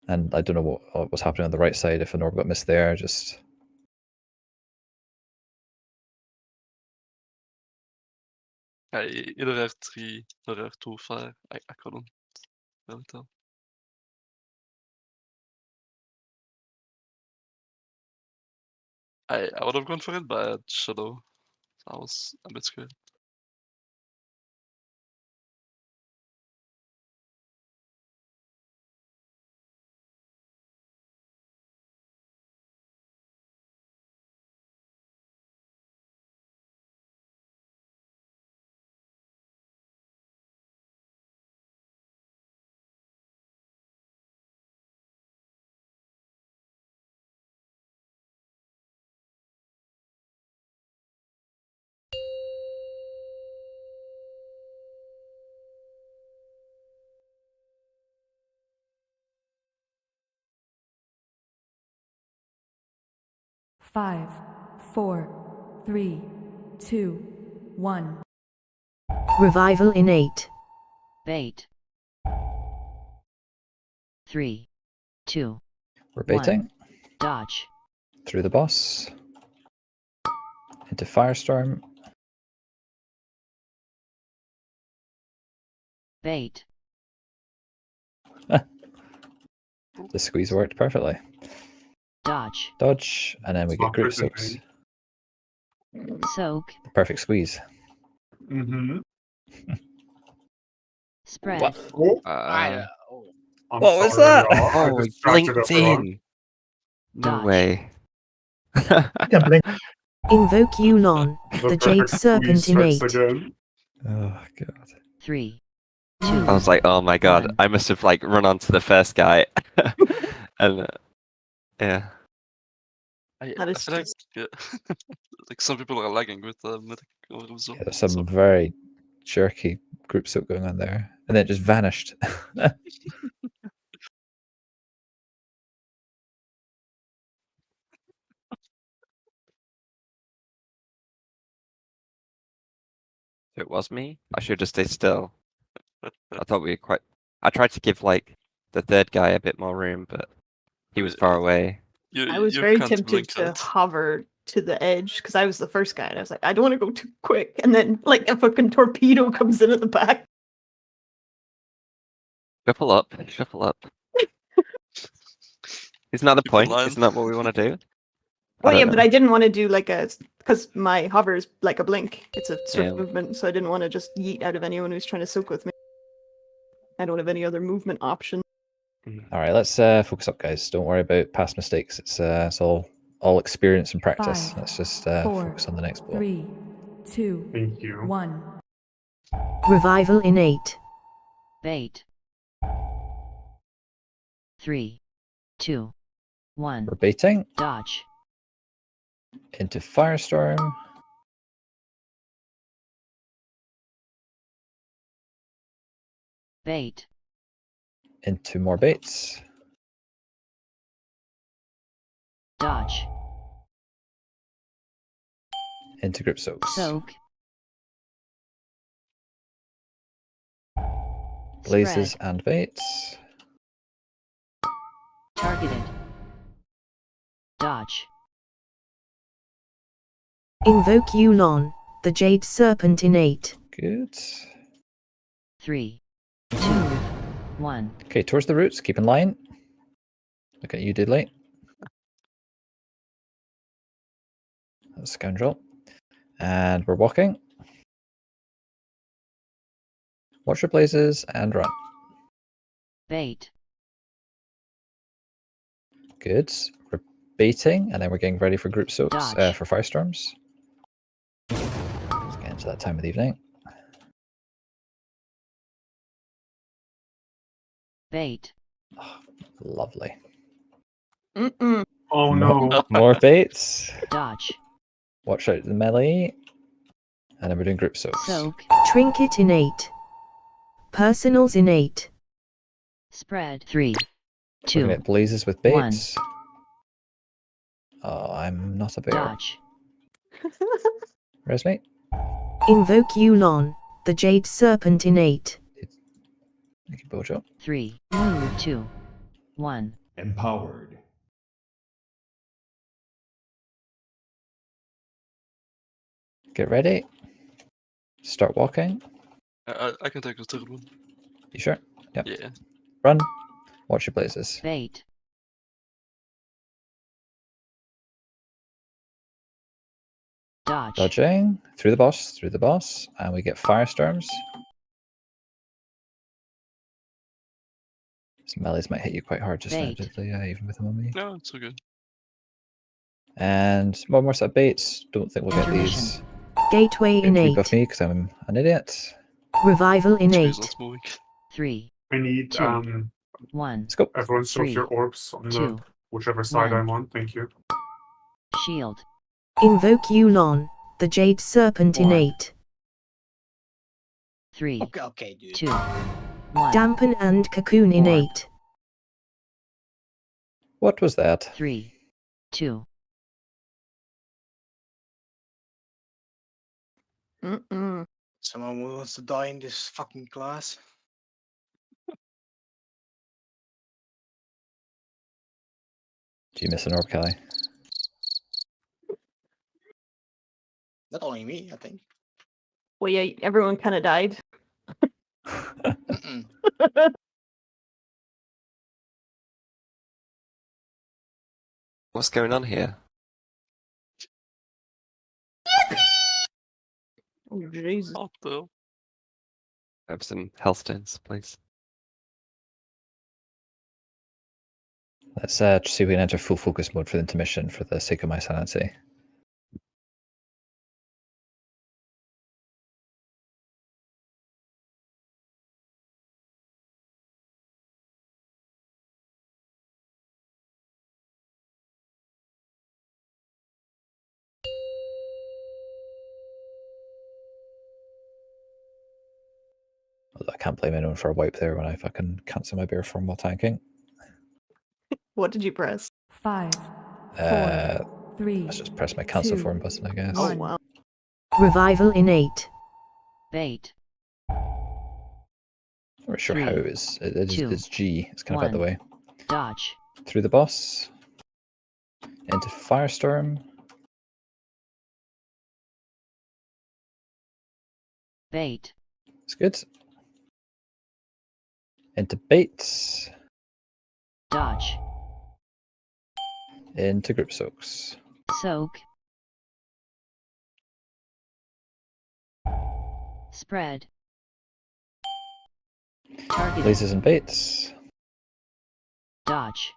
And I don't know what was happening on the right side if an orb got missed there. Just Either R3 or R2 fire. I couldn't really tell. I would have gone for it, but I had Shadow. So I was a bit scared. 5, 4, 3, 2, 1. Revival innate. Bait. 3, 2, We're baiting. dodge. Through the boss. Into Firestorm. Bait. The squeeze worked perfectly. Dodge. Dodge, and then we get group soaks. Soak. The perfect squeeze. Mm-hmm. Spread. I'm What was sorry, that? y'all. I Oh, he distracted blinked everyone. in. No Dodge. way. Yeah, blink. Invoke Yulon, The the Jade perfect Serpent squeeze strikes innate. again. Oh god. 3, I was like, oh my god, 1. I must have like run onto the first guy. And yeah. That is feel like, yeah, like some people are lagging with Mythic orbs. Yeah, there's some very jerky group soak going on there. And then it just vanished. It was me. I should just stay still. I thought we were quite. I tried to give like the third guy a bit more room, but he was far away. I was very tempted to hover to the edge because I was the first guy, and I was like, I don't want to go too quick. And then, like, a fucking torpedo comes in at the back. Shuffle up, shuffle up. Isn't that the Keep in point? line. Isn't that what we want to do? Well, yeah, don't but know. I didn't want to do like a because my hover is like a blink. It's a swift Yeah. movement, so I didn't want to just yeet out of anyone who's trying to soak with me. I don't have any other movement option. Alright, let's focus up, guys. Don't worry about past mistakes. It's all experience and practice. 5, Let's just 4, focus on the next blow. 3, 2, Thank you. 1. Revival innate. Bait. 3, 2, 1. We're baiting Dodge. into Firestorm. Bait. Into more baits. Dodge. Into group soaks. Soak. Blazes Spread. and baits. Targeted. Dodge. Invoke Yulon, the Jade Serpent innate. Good. 3, 2, 1. Okay, towards the roots. Keep in line. Look at you, Diddley. That's scoundrel. And we're walking. Watch your blazes and run. Bait. Good. We're baiting, and then we're getting ready for group soaks, Dodge. for firestorms. Let's get into that time of the evening. Bait. Oh, lovely. Mm-mm. Oh no. More baits. Dodge. Watch out the melee. And then we're doing group soaks. Soak. Trinket innate. Personals innate. Spread. 3, We're 2, gonna get blazes with 1. baits. Oh, I'm not a bear. Dodge. Res mate. Invoke Yulon, the Jade Serpent innate. Thank you, Bojo. 3, 2, 1. Empowered. Get ready. Start walking. I can take the third one. You sure? Yep. Yeah. Run. Watch your blazes. Bait. Dodge. Dodging. Through the boss. And we get firestorms. Some melees might hit you quite hard just Bait. now, Diddley, even with them on me. No, it's okay. And one more set of baits. Don't think we'll get Intermission. these. Gateway Get three innate. buff me because I'm an idiot. Revival Squeeze innate. not moving. 3, I need 2, 1. Let's go. everyone soak 3, your orbs on the 2, whichever side 1. I'm on. Thank you. Shield. Invoke Yulon, the Jade Serpent Orb. innate. 3, Okay, dude. 2, 1. Dampen and Cocoon innate. What was that? 3, 2, Mm-mm. Someone wants to die in this fucking class. Do you miss an orb, Kelly? Not only me, I think. Well, yeah, everyone kind of died. Mm-mm. What's going on here? Oh, Jesus. What the? I have some health stones, please. Let's see if we can enter full focus mode for the intermission for the sake of my sanity. Although I can't blame anyone for a wipe there when I fucking cancel my bear form while tanking. What did you press? 5, 4, 3. Let's just press my cancel 2, form button, I guess. Oh, wow. Revival innate. Bait. I'm not sure 3, how it's G. It's kind of out the 1. way. Dodge. Through the boss. Into Firestorm. Bait. It's good. Into Baits. Dodge. Into Group Soaks. Soak. Spread. Targeted. Blazes and Baits. Dodge.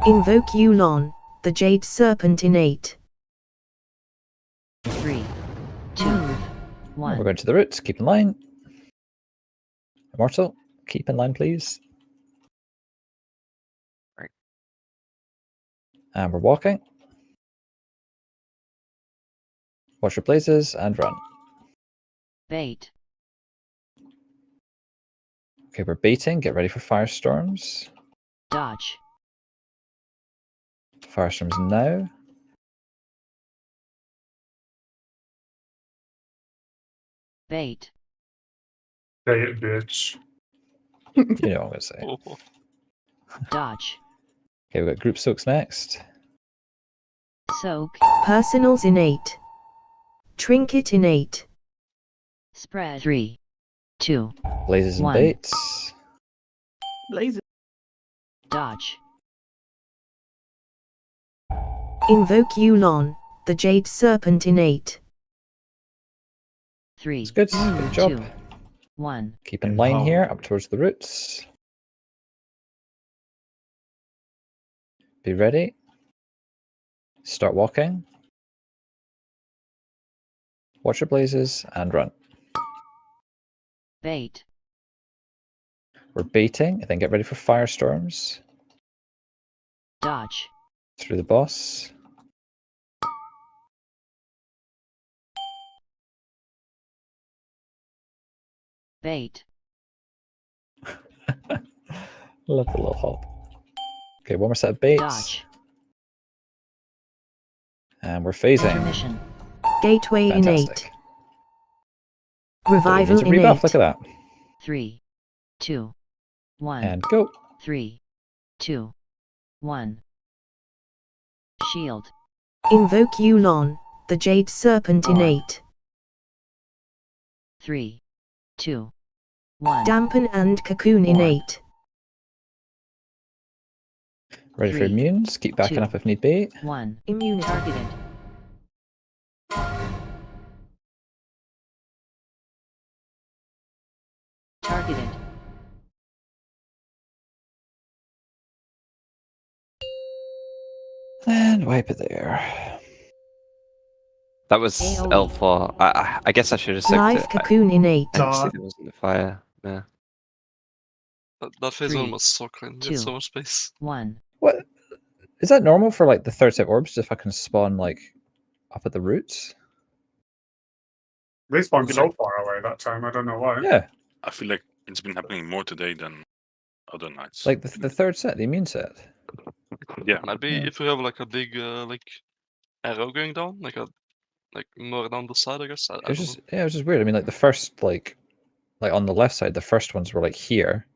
Invoke Yulon, the Jade Serpent innate. 3, 2, And 1. we're going to the roots. Keep in line. Immortal, keep in line, please. Right. And we're walking. Watch your blazes and run. Bait. Okay, we're baiting. Get ready for Firestorms. Dodge. Firestorms now. Bait. Say it, bitch. You know what I'm going to say. Oh. Dodge. Okay, we've got Group Soaks next. Soak. Personals innate. Trinket innate. Spread. 3, 2, Blazes and 1. Baits. Blazes. Dodge. Invoke Yulon, the Jade Serpent innate. 3, It's good. Good job. 2, 1. Keep in line here, up towards the roots. Be ready. Start walking. Watch your blazes and run. Bait. We're baiting, then get ready for Firestorms. Dodge. Through the boss. Bait. Love the little hop. Okay, one more set of baits. Dodge. And we're phasing. Intermission. Gateway Fantastic. innate. Revival Don't need to rebuff, innate. look at that. 3, 2, 1. And go. 3, 2, 1. Shield. Invoke Yulon, the Jade Serpent innate. 3, 2, 1. Dampen and Cocoon innate. Ready for 3, immunes. Keep backing 2, up if need be. 1. Immunity. Targeted. Targeted. And wipe it there. That was AoE. L4. I guess I should have soaked Life it. Cocoon innate. Actually, there wasn't a fire. Yeah. That phase 3, one was so clean. You had 2, so much space. 1. What? Is that normal for like the third set orbs to fucking spawn like up at the roots? They spawned so far away that time. I don't know why. Yeah. I feel like it's been happening more today than other nights. Like the third set, the immune set. Yeah. Might be if you have like a big like arrow going down, like a like more down the side, I guess. I It was don't just know. it was just weird. I mean, like the first like on the left side, the first ones were like here,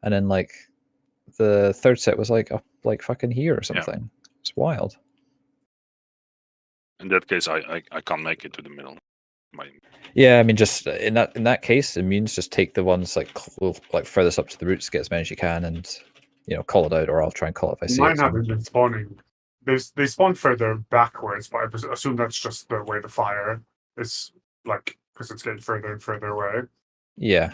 and then like the third set was like up like fucking here or something. It's wild. In that case, I can't make it to the middle. Yeah, I mean, just in that case, immunes just take the ones like furthest up to the roots, get as many as you can, and call it out, or I'll try and call it if I see Mine it. haven't been spawning. They spawn further backwards, but I assume that's just the way the fire is, like, because it's getting further and further away. Yeah,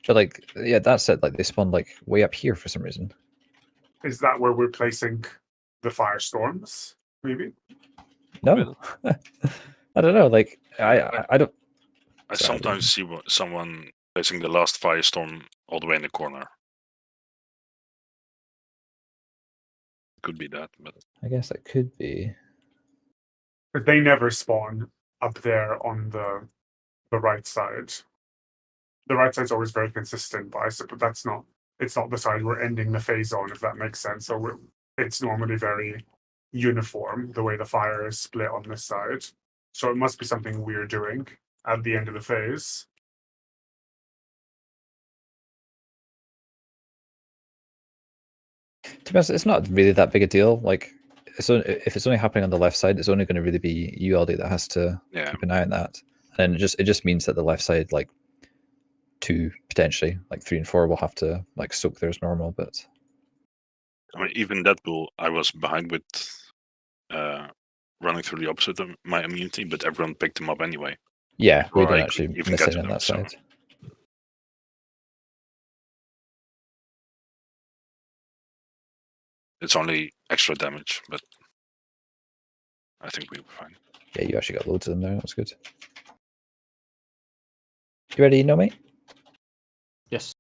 but like, yeah, that's it. Like they spawn like way up here for some reason. Is that where we're placing the firestorms? Maybe. No, I don't know. Like I don't. I sometimes see someone placing the last firestorm all the way in the corner. Could be that, but I guess that could be. But they never spawn up there on the right side. The right side's always very consistent, but I suppose that's not. It's not the side we're ending the phase on, if that makes sense. So it's normally very uniform the way the fire is split on this side. So it must be something we're doing at the end of the phase. To be honest, it's not really that big a deal. Like, if it's only happening on the left side, it's only going to really be you, Aldi, that has to keep an eye on that. And it just means that the left side, like 2 potentially, like 3 and 4, will have to like soak theirs normal. But I mean, even that pool, I was behind with running through the opposite of my immunity, but everyone picked them up anyway. Yeah, we Or don't I actually could even miss get it to on them, that so- side. It's only extra damage, but I think we were fine. Yeah, you actually got loads of them there. That's good. You ready, mate? Yes.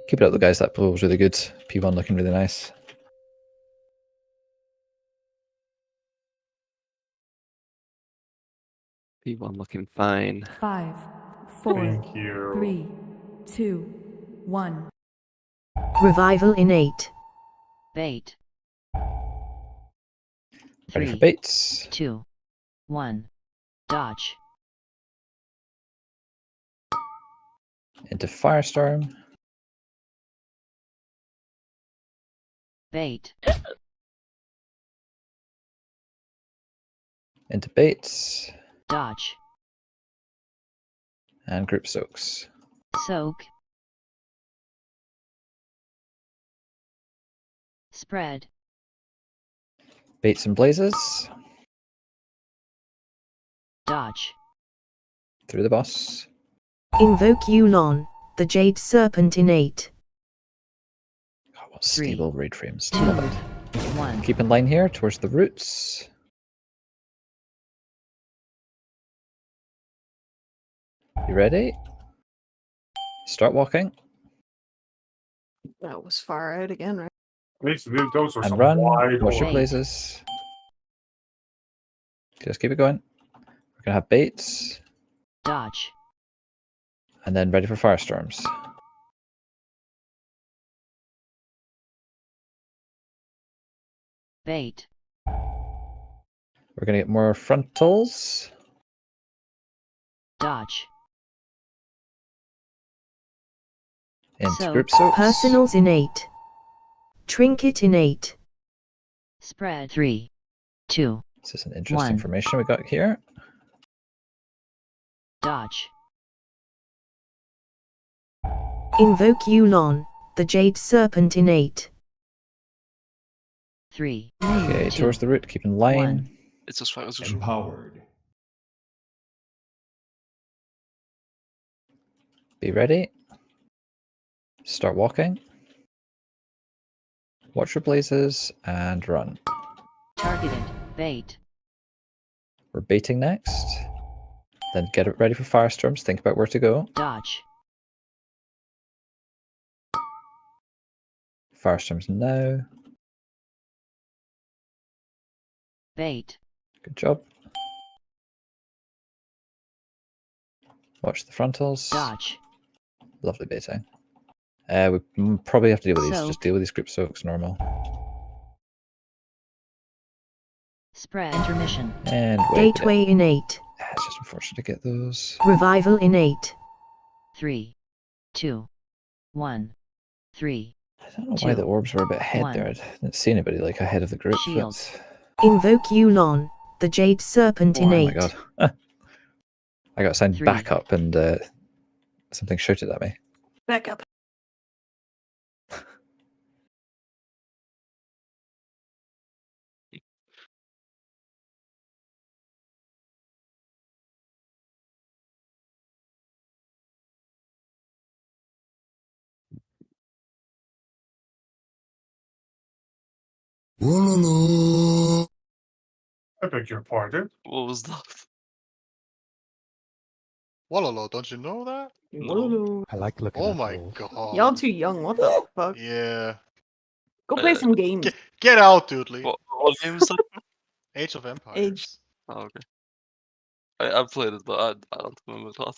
Keep it up, the guys. That pool was really good. P1 looking really nice. P1 looking fine. 5, 4, Thank you. 3, 2, 1. Revival in 8. Bait. Ready for 3, baits. 2, 1. Dodge. Into Firestorm. Bait. Into baits. Dodge. And group soaks. Soak. Spread. Baits and blazes. Dodge. Through the boss. Invoke Yulon, the Jade Serpent in 8. Oh, what stable raid frames. 2, Love it. 1. Keep in line here towards the roots. You ready? Start walking. That was far out again, right? Those were And some run. wide Watch your open- blazes. Just keep it going. We're going to have baits. Dodge. And then ready for firestorms. Bait. We're going to get more frontals. Dodge. Into group soaks. Personals in 8. Trinket in 8. Spread. 3, 2. This is an interesting 1. information we got here. Dodge. Invoke Yulon, the Jade Serpent in 8. 3, Okay, 2, towards the root, keep in line. 1. It's as far as usual. Empowered. Be ready. Start walking. Watch your blazes and run. Targeted. Bait. We're baiting next. Then get it ready for firestorms. Think about where to go. Dodge. Firestorms now. Bait. Good job. Watch the frontals. Dodge. Lovely baiting. We probably have to deal with these. Soak. Just deal with these group soaks normal. Spread. Intermission. And wait. Gateway innate. It's just unfortunate to get those. Revival innate. 3, 2, 1, 3. I don't know why the orbs were a bit ahead there. I didn't see anybody like ahead of the group. Shield. Invoke Yulon, the Jade Serpent Oh my innate. god. I got assigned back up and something shouted at me. Back up. I beg your pardon. What was that? Wallalo, don't you know that? No. I like looking Oh at my holes. god. Y'all too young. What the fuck? Yeah. Go play some games. Get out, Doodly. What game is that? Age of Empires. Age. Oh, okay. I played it, but I don't remember that.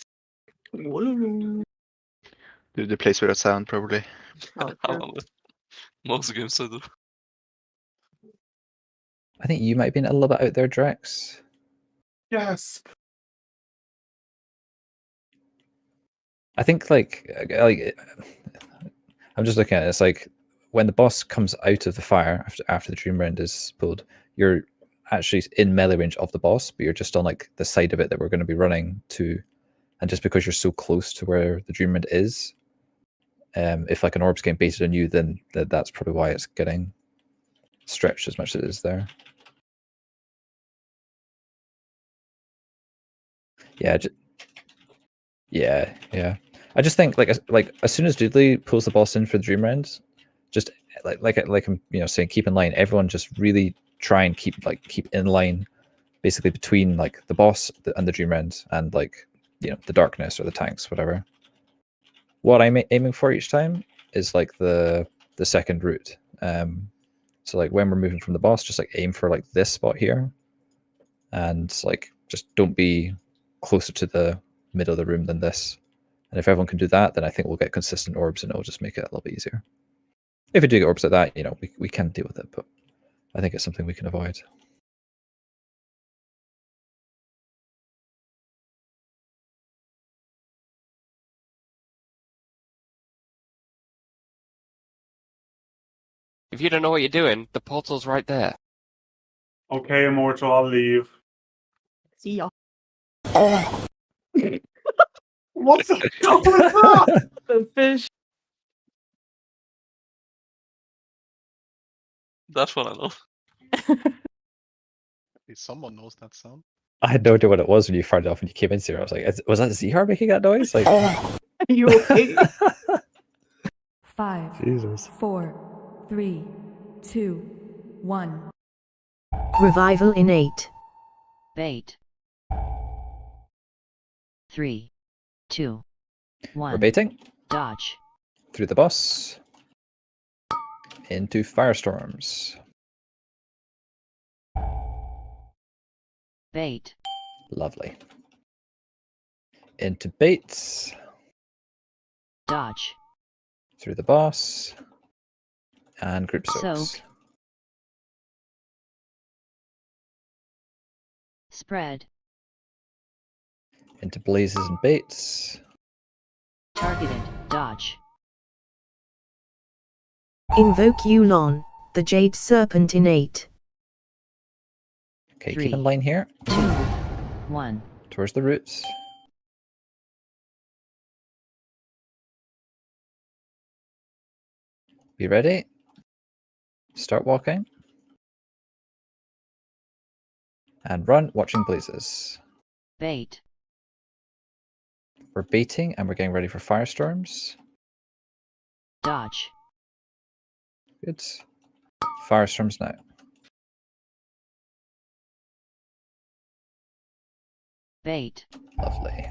Do the place without sound, probably. Most games I do. I think you might have been a little bit out there, Drex. Yes. I think like I'm just looking at it. It's like when the boss comes out of the fire after the Dream Round is pulled, you're actually in melee range of the boss, but you're just on like the side of it that we're going to be running to, and just because you're so close to where the Dream Round is, if like an orb's getting baited on you, then that's probably why it's getting stretched as much as it is there. Yeah. Yeah. I just think like as soon as Doodly pulls the boss in for the Dream Round, just like I'm saying, keep in line. Everyone just really try and keep in line, basically between like the boss and the Dream Round, and like the darkness or the tanks, whatever. What I'm aiming for each time is like the second route. So like when we're moving from the boss, just like aim for like this spot here, and like just don't be closer to the middle of the room than this. And if everyone can do that, then I think we'll get consistent orbs, and it'll just make it a little bit easier. If we do get orbs like that, we can deal with it, but I think it's something we can avoid. If you don't know what you're doing, the portal's right there. Okay, Immortal, I'll leave. See ya. Oh. What the hell was that? The fish. That's what I know. Someone knows that sound. I had no idea what it was when you fired it off and you came in here. I was like, was that Zihar making that noise? Like, Are you okay? 5, Jesus. 4, 3, 2, 1. Revival innate. Bait. 3, 2, 1. We're baiting. Dodge. Through the boss. Into firestorms. Bait. Lovely. Into baits. Dodge. Through the boss. And group soaks. Soak. Spread. Into blazes and baits. Targeted. Dodge. Invoke Yulon, the Jade Serpent innate. Okay, 3, keep in line here. 2, 1. Towards the roots. Be ready. Start walking. And run, watching blazes. Bait. We're baiting and we're getting ready for firestorms. Dodge. Good. Firestorms now. Bait. Lovely.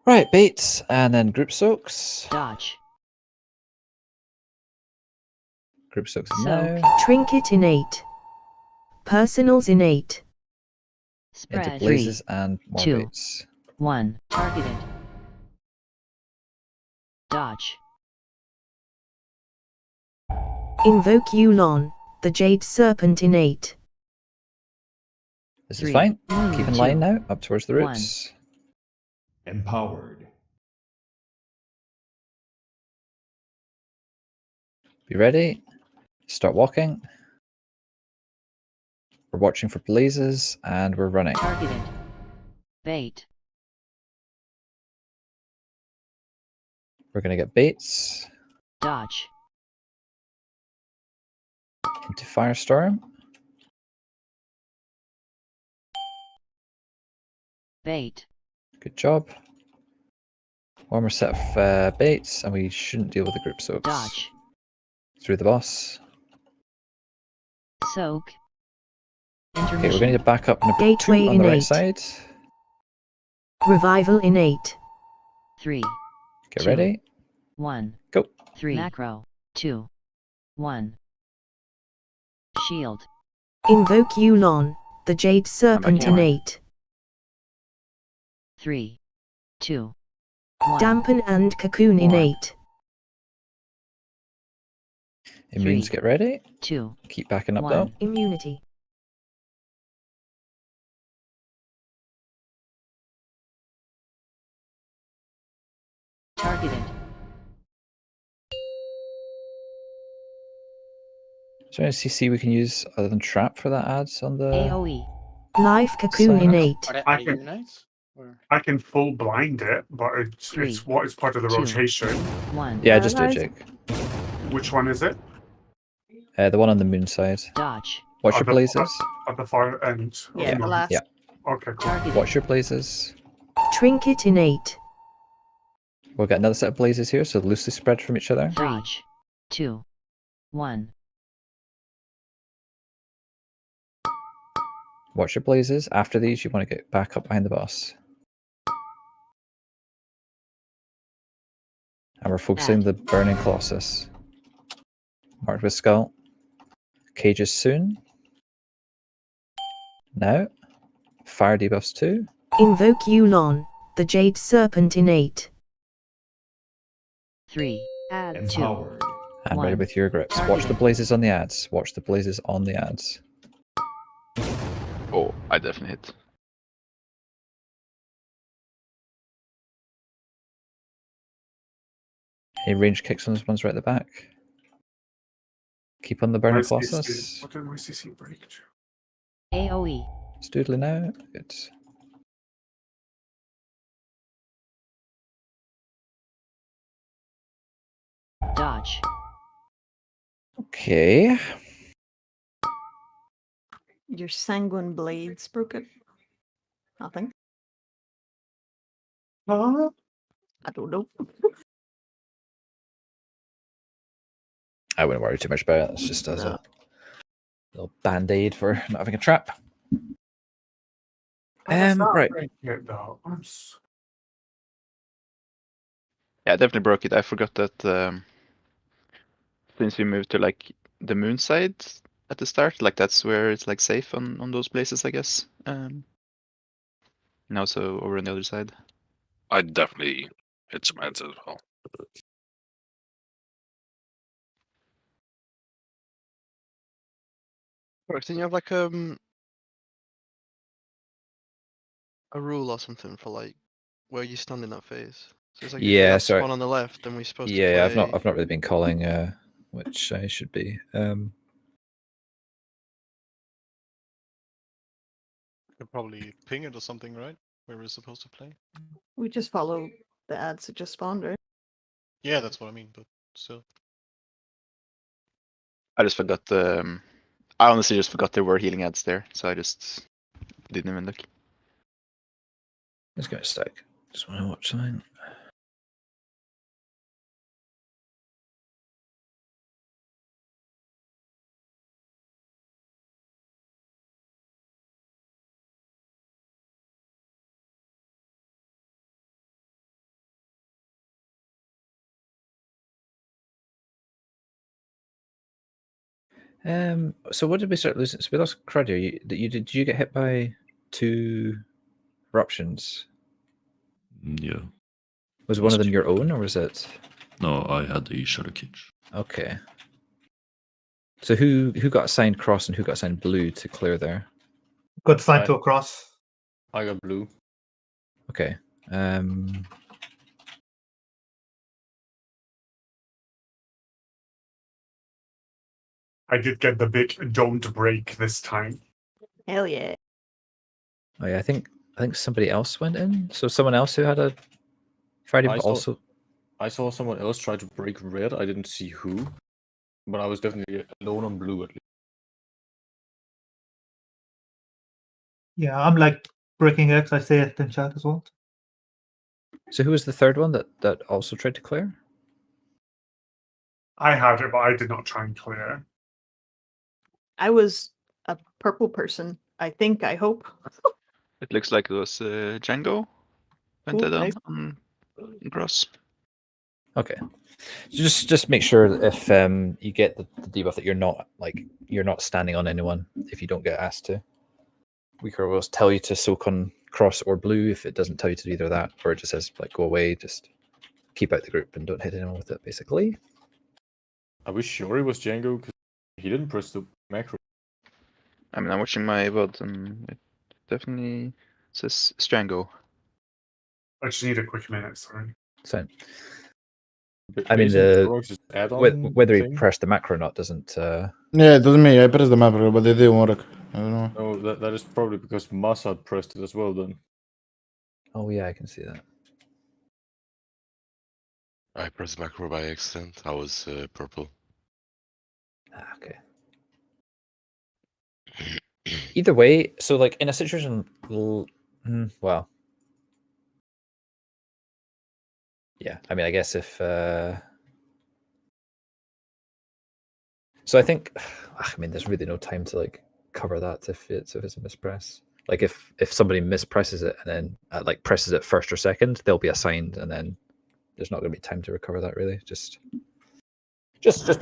Right, baits and then group soaks. Dodge. Group soaks Soak. now. Trinket innate. Personals innate. Spread. Into blazes and more 2, baits. 1. Targeted. Dodge. Invoke Yulon, the Jade Serpent innate. This is 3, fine. moon, Keep in 2, line now, up towards the 1. roots. Empowered. Be ready. Start walking. We're watching for blazes and we're running. Targeted. Bait. We're going to get baits Dodge. into Firestorm. Bait. Good job. One more set of baits and we shouldn't deal with the group soaks. Dodge. Through the boss. Soak. Okay, Intermission. we're going to get back up number Gateway 2 on the right innate. side. Revival innate. 3, Get 2, ready. 1. Go. 3. Macro. 2, 1. Shield. Invoke Yulon, the Jade Serpent backing away. innate. 3, 2, 1. Dampen and Cocoon Four. innate. Immunes, 3, get ready. 2, Keep backing up 1. though. Immunity. Targeted. Is there any CC we can use other than trap for that ads on the... AoE. Life Cocoon Side. innate. I can full blind it, but it's what is part of the 2, rotation. 1. Yeah, just do it, Paralyzed. Jake. Which one is it? The one on the moon side. Dodge. Watch At your the- blazes. At the far end. of Yeah, the the moon. last. Yeah. Okay, cool. Targeted. Watch your blazes. Trinket innate. We'll get another set of blazes here, so loosely spread from each other. Dodge. 2, 1. Watch your blazes. After these, you want to get back up behind the boss. And we're focusing the Burning Colossus. Marked with skull. Cages soon. Now. Fire debuffs too. Invoke Yulon, the Jade Serpent innate. 3, 2, Empowered. And ready 1. with your grips. Watch the blazes on the ads. Watch the blazes on the ads. Oh, I definitely hit. Any range kicks on those ones right at the back. Keep on the Burning Where's CC? Colossus. What did my CC break to? AoE. It's doodly now. Good. Dodge. Okay. Your sanguine blades broke it. Nothing. Huh? I don't know. I wouldn't worry too much about it. It's just as a little band-aid for not having a trap. Right. Though. Yeah, I definitely broke it. I forgot that since we moved to like the moon side at the start, like that's where it's like safe on those places, I guess. Now so over on the other side. I definitely hit some heads as well. Correct. Didn't you have like a rule or something for like where you stand in that phase? So it's like if we Yeah, had sorry. spawn on the left, then we're supposed to Yeah, play. I've not really been calling which I should be. Could probably ping it or something, right? Where we're supposed to play. We just follow the ads that just spawned, right? Yeah, that's what I mean. But still, I just forgot the. I honestly just forgot there were healing ads there, so I just didn't even look. Let's go a sec. Just want to watch something. So what did we start losing? So we lost Crudier. Did you get hit by 2 eruptions? Yeah. Was one of them your own, or was it? No, I had the Shadow Cage. Okay. So who got assigned cross and who got assigned blue to clear there? Got assigned to a cross. I got blue. Okay. I did get the big don't break this time. Hell yeah. Oh yeah, I think somebody else went in. So someone else who had a Friday also. I saw someone else try to break red. I didn't see who, but I was definitely alone on blue at least. Yeah, I'm like breaking X. I say it in chat as well. So who was the third one that also tried to clear? I had it, but I did not try and clear. I was a purple person. I think. I hope. It looks like it was Django went Ooh, down nice. on cross. Okay. So just make sure if you get the debuff that you're not standing on anyone if you don't get asked to. Weaker will tell you to soak on cross or blue. If it doesn't tell you to do either of that, or it just says like go away, just keep out the group and don't hit anyone with it, basically. I was sure it was Django because he didn't press the macro. I mean, I'm watching my VOD and it definitely says Django. I just need a quick minute, sorry. So, I mean, whether he thing? pressed the macro or not doesn't. Yeah, it doesn't mean I pressed the macro, but it didn't work. I don't know. No, that is probably because Massa pressed it as well then. Oh yeah, I can see that. I pressed macro by accident. I was purple. Ah, okay. Either way, so like in a situation, well, yeah. I mean, I guess if so, I think I mean, there's really no time to like cover that if it's a mispress. Like if somebody mispresses it and then like presses it first or second, they'll be assigned, and then there's not going to be time to recover that. Really, just be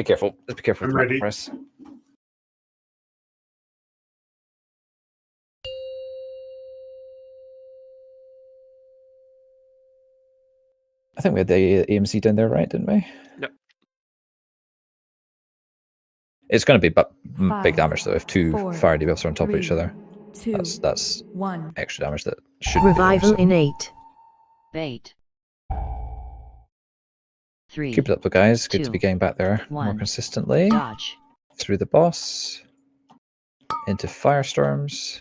careful. Just be careful with the press. I think we had the AMC down there, right? Didn't we? Yep. It's going to be big 5, damage though if two 4, fire debuffs are on top of each 3, other. 2, That's 1. extra damage that should Revival be in 8. Bait. 3. Keep it up, guys. Good to 2, be getting back there more 1. consistently. Dodge. Through the boss. Into firestorms.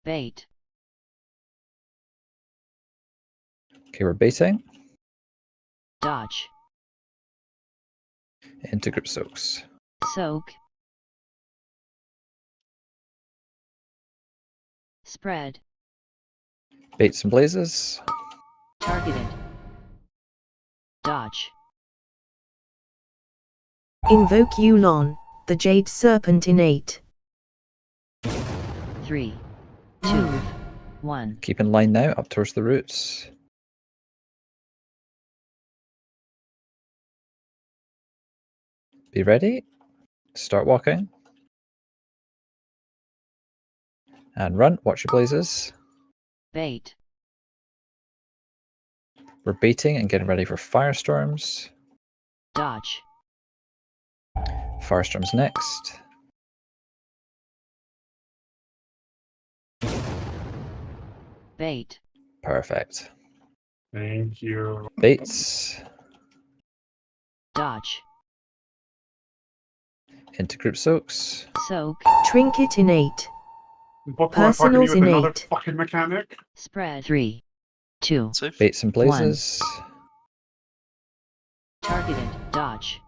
Bait. Okay, we're baiting. Dodge. Into group soaks. Soak. Spread. Baits and blazes. Targeted. Dodge. Invoke Yulon, the Jade Serpent in 8. 3, 2, 1. Keep in line now, up towards the roots. Be ready. Start walking. And run. Watch your blazes. Bait. We're baiting and getting ready for firestorms. Dodge. Firestorms next. Bait. Perfect. Thank you. Baits. Dodge. Into group soaks. Soak. Trinket in 8. What do I fucking Personals with in another 8. fucking mechanic? Spread. 3, 2. Baits and blazes. Targeted. Dodge.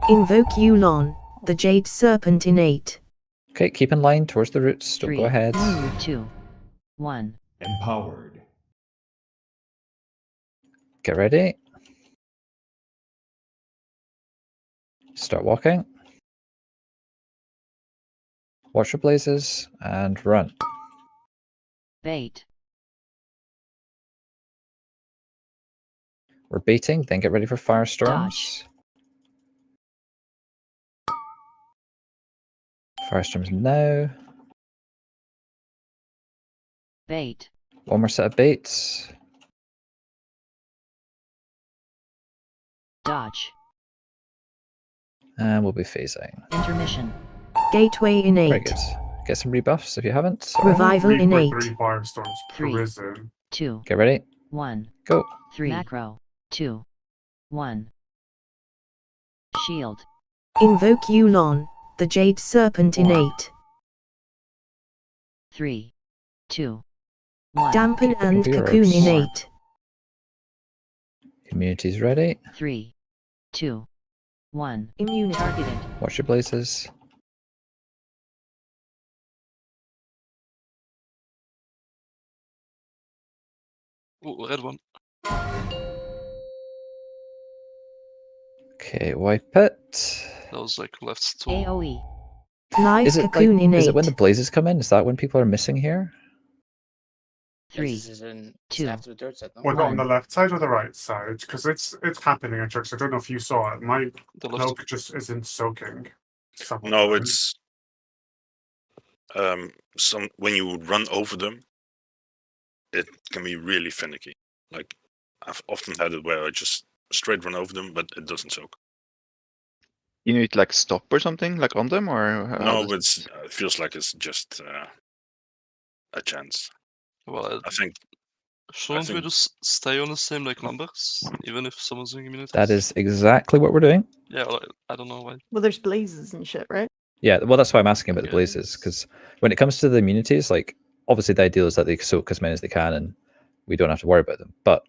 Invoke Yulon, the Jade Serpent in 8. Okay, keep in line towards the roots. Don't 3, go ahead. 2, 1. Empowered. Get ready. Start walking. Watch your blazes and run. Bait. We're baiting, then get ready for firestorms. Dodge. Firestorms now. Bait. One more set of baits. Dodge. And we'll be phasing. Intermission. Gateway Very innate. good. Get some rebuffs if you haven't. already. Revival Reap with innate. 3 firestorms. 3, Prison. 2, Get ready. 1. Go. 3. Macro. 2, 1. Shield. Invoke Yulon, the Jade Serpent innate. 3, 2, 1. Dampen Keep looking and for your Cocoon orbs. innate. Immunity's ready. 3, 2, 1. Immunity. Targeted. Watch your blazes. Oh, red one. Okay, wipe it. That was like left to. AoE. Live Is it Cocoon like? innate. Is it when the blazes come in? Is that when people are missing here? 3, This is in 2, after the third set, no? Was it on the 1. left side or the right side? Because it's happening in Turks. I don't know if you saw it. My The left. cloak just isn't soaking. No, it's some when you run over them, it can be really finicky. Like I've often had it where I just straight run over them, but it doesn't soak. You need to like stop or something, like on them, or how No, does- it feels like it's just a chance. Well, I think shouldn't we think- just stay on the same like numbers, even if someone's doing immunities? That is exactly what we're doing. Yeah, well, I don't know why. Well, there's blazes and shit, right? Yeah, well, that's why I'm asking about the Okay. blazes, because when it comes to the immunities, like, obviously the ideal is that they soak as many as they can and we don't have to worry about them. But,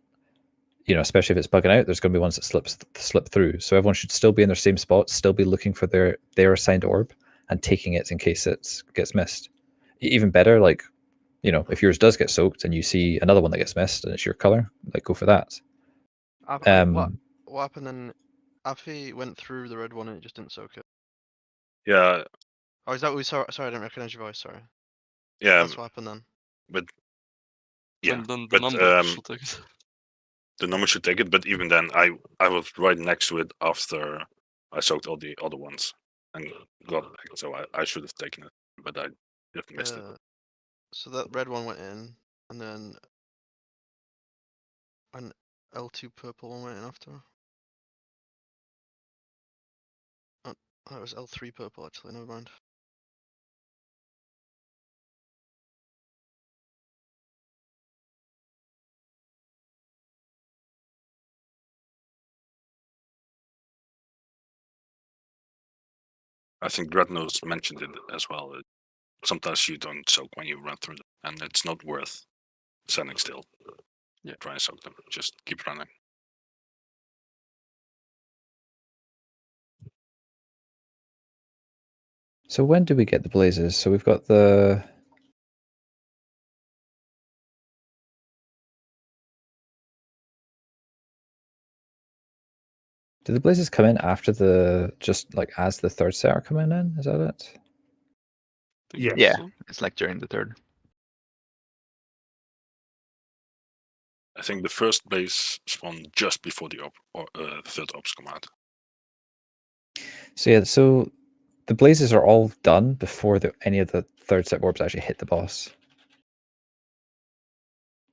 you know, especially if it's bugging out, there's going to be ones that slip through. So everyone should still be in their same spot, still be looking for their assigned orb and taking it in case it gets missed. Even better, like, you know, if yours does get soaked and you see another one that gets missed and it's your color, like, go for that. What happened then? Afi went through the red one and it just didn't soak it. Yeah, Oh, is that what we saw? Sorry, I didn't recognize your voice. Sorry. yeah, That's what happened then. but yeah, Then the but number should take it. the number should take it. But even then, I was right next to it after I soaked all the other ones and got it back. So I should have taken it, but I just missed it. So that red one went in, and then an L2 purple one went in after. Oh, it was L3 purple actually. Never mind. I think Dreadnoughts mentioned it as well. Sometimes you don't soak when you run through them, and it's not worth standing still. Yeah, try and soak them. Just keep running. So when do we get the blazes? So we've got the... Do the blazes come in after just like as the third set are coming in? Is that it? Yeah, it's like during the third. I think the first base spawn just before the third ops come out. So yeah, so the blazes are all done before any of the third set orbs actually hit the boss.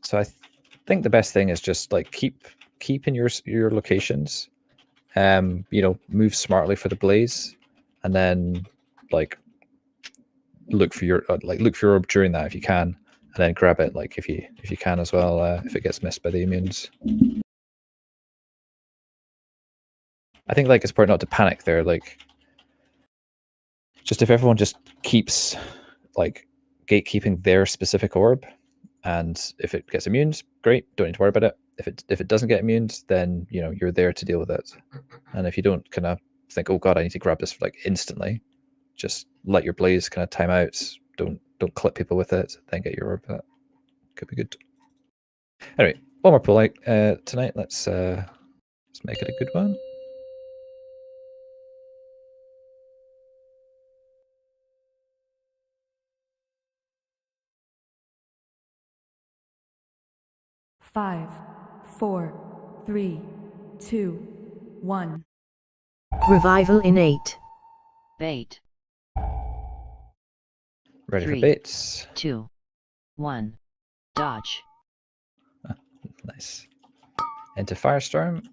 So I think the best thing is just like keep in your locations. You know, move smartly for the blaze, and then like look for your orb during that if you can, and then grab it like if you can as well if it gets missed by the immunes. I think like it's important not to panic there. Like, just if everyone just keeps like gatekeeping their specific orb, and if it gets immunes, great, don't need to worry about it. If it doesn't get immunes, then you know you're there to deal with it. And if you don't kind of think, oh god, I need to grab this like instantly, just let your blaze kind of time out. Don't clip people with it. Then get your orb. That could be good. Anyway, one more pull out tonight. Let's make it a good one. Five, 4, 3, 2, 1. Revival innate. Bait. Ready 3, for baits. 2, 1. Dodge. Nice. Into Firestorm.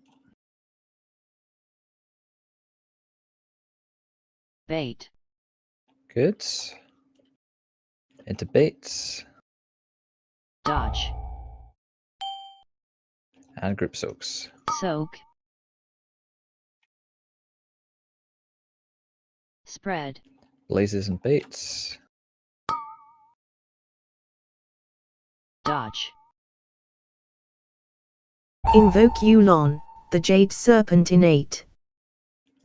Bait. Good. Into baits. Dodge. And group soaks. Soak. Spread. Blazes and baits. Dodge. Invoke Yulon, the Jade Serpent innate.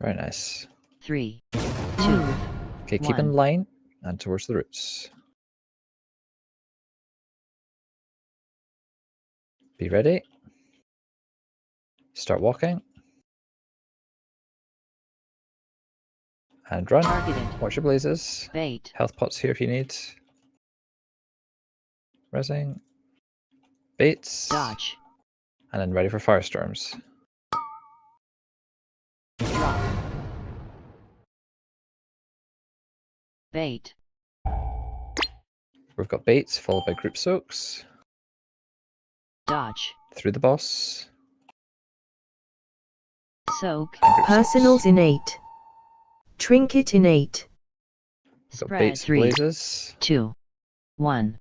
Very nice. 3, 2, Okay, keep in 1. line and towards the roots. Be ready. Start walking. And run. Targeted. Watch your blazes. Bait. Health pots here if you need. Resing. Baits. Dodge. And then ready for firestorms. Drop. Bait. We've got baits followed by group soaks. Dodge. Through the boss. Soak. And group Personals soaks. innate. Trinket innate. We've got Spread. baits 3, blazes. 2, 1.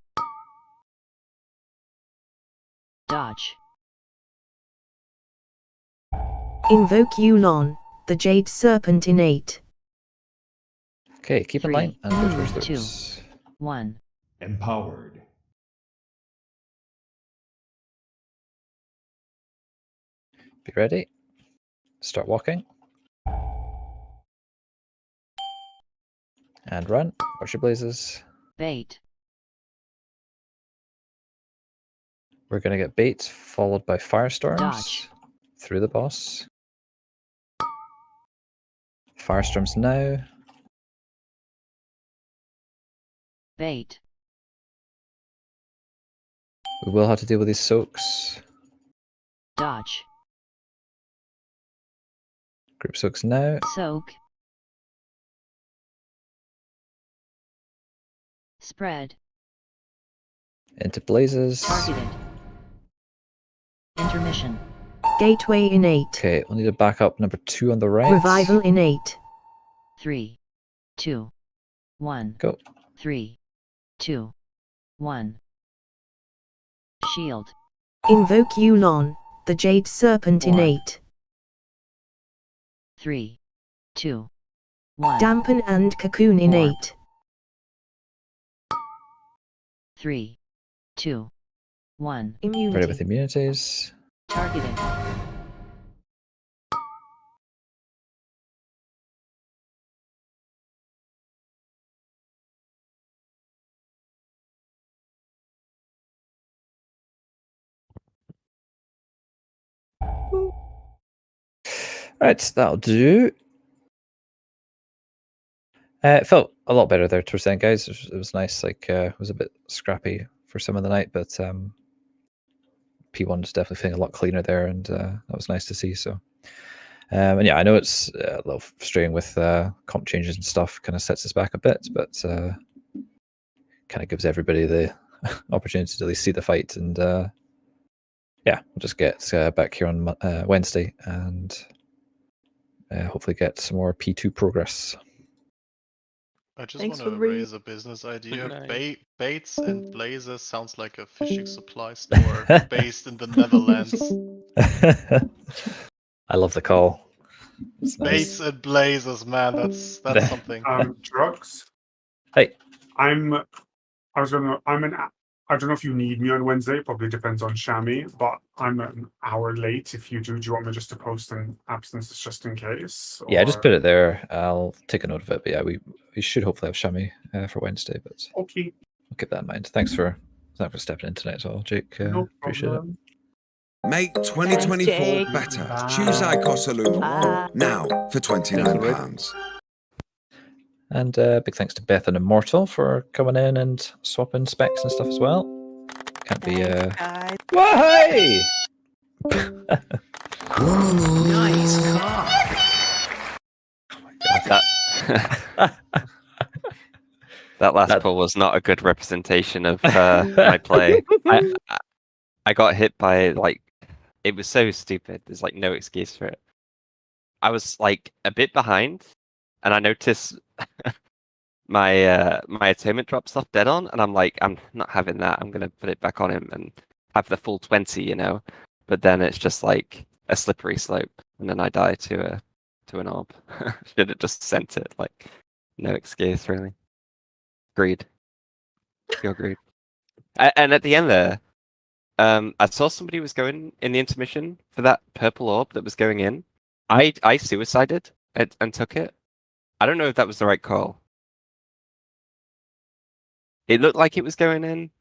Dodge. Invoke Yulon, the Jade Serpent innate. Okay, keep in 3, line and go towards the 2, roots. 1. Empowered. Be ready. Start walking. And run. Watch your blazes. Bait. We're going to get baits followed by firestorms. Dodge. Through the boss. Firestorms now. Bait. We will have to deal with these soaks. Dodge. Group soaks now. Soak. Spread. Into blazes. Targeted. Intermission. Gateway innate. Okay, we'll need to back up number 2 on the right. Revival innate. 3, 2, 1. Go. 3, 2, 1. Shield. Invoke Yulon, the Jade Serpent One. innate. 3, 2, 1. Dampen and Cocoon innate. 3, 2, 1. Immunity. Ready with immunities. Targeted. Right, that'll do. It felt a lot better there towards the end, guys. It was nice. Like, it was a bit scrappy for some of the night, but P1 is definitely feeling a lot cleaner there, and that was nice to see. So, and yeah, I know it's a little frustrating with comp changes and stuff. Kind of sets us back a bit, but kind of gives everybody the opportunity to at least see the fight. And yeah, we'll just get back here on Wednesday and hopefully get some more P2 progress. I just Thanks want to for reading. raise a business idea. night. Baits and blazes sounds like a fishing supply store based in the Netherlands. I love the call. It's nice. Baits and blazes, man, that's something. Drugs. Hey. I don't know if you need me on Wednesday. Probably depends on Shami, but I'm an hour late. If you do you want me just to post an absences just in case? Yeah, just or- put it there. I'll take a note of it. But yeah, we should hopefully have Shami for Wednesday. But Okay. I'll keep that in mind. Thanks for stepping in tonight as well, Jake. No Appreciate it. problem. Make 2024 Jake. better. Bye. Choose ICOS Illumina Bye. now for £29. And big thanks to Beth and Immortal for coming in and swapping specs and stuff as well. Can't be. Guys. Why? Nice That last pull was not a good representation of my play. I got hit by, like, it was so stupid. There's like no excuse for it. I was like a bit behind, and I noticed my attainment drops off dead on, and I'm like, I'm not having that. I'm gonna put it back on him and have the full 20, you know. But then it's just like a slippery slope, and then I die to an orb. Should have just sent it. Like, no excuse really. Greed. Pure greed. And at the end there, I saw somebody was going in the intermission for that purple orb that was going in. I suicided and took it. I don't know if that was the right call. It looked like it was going in,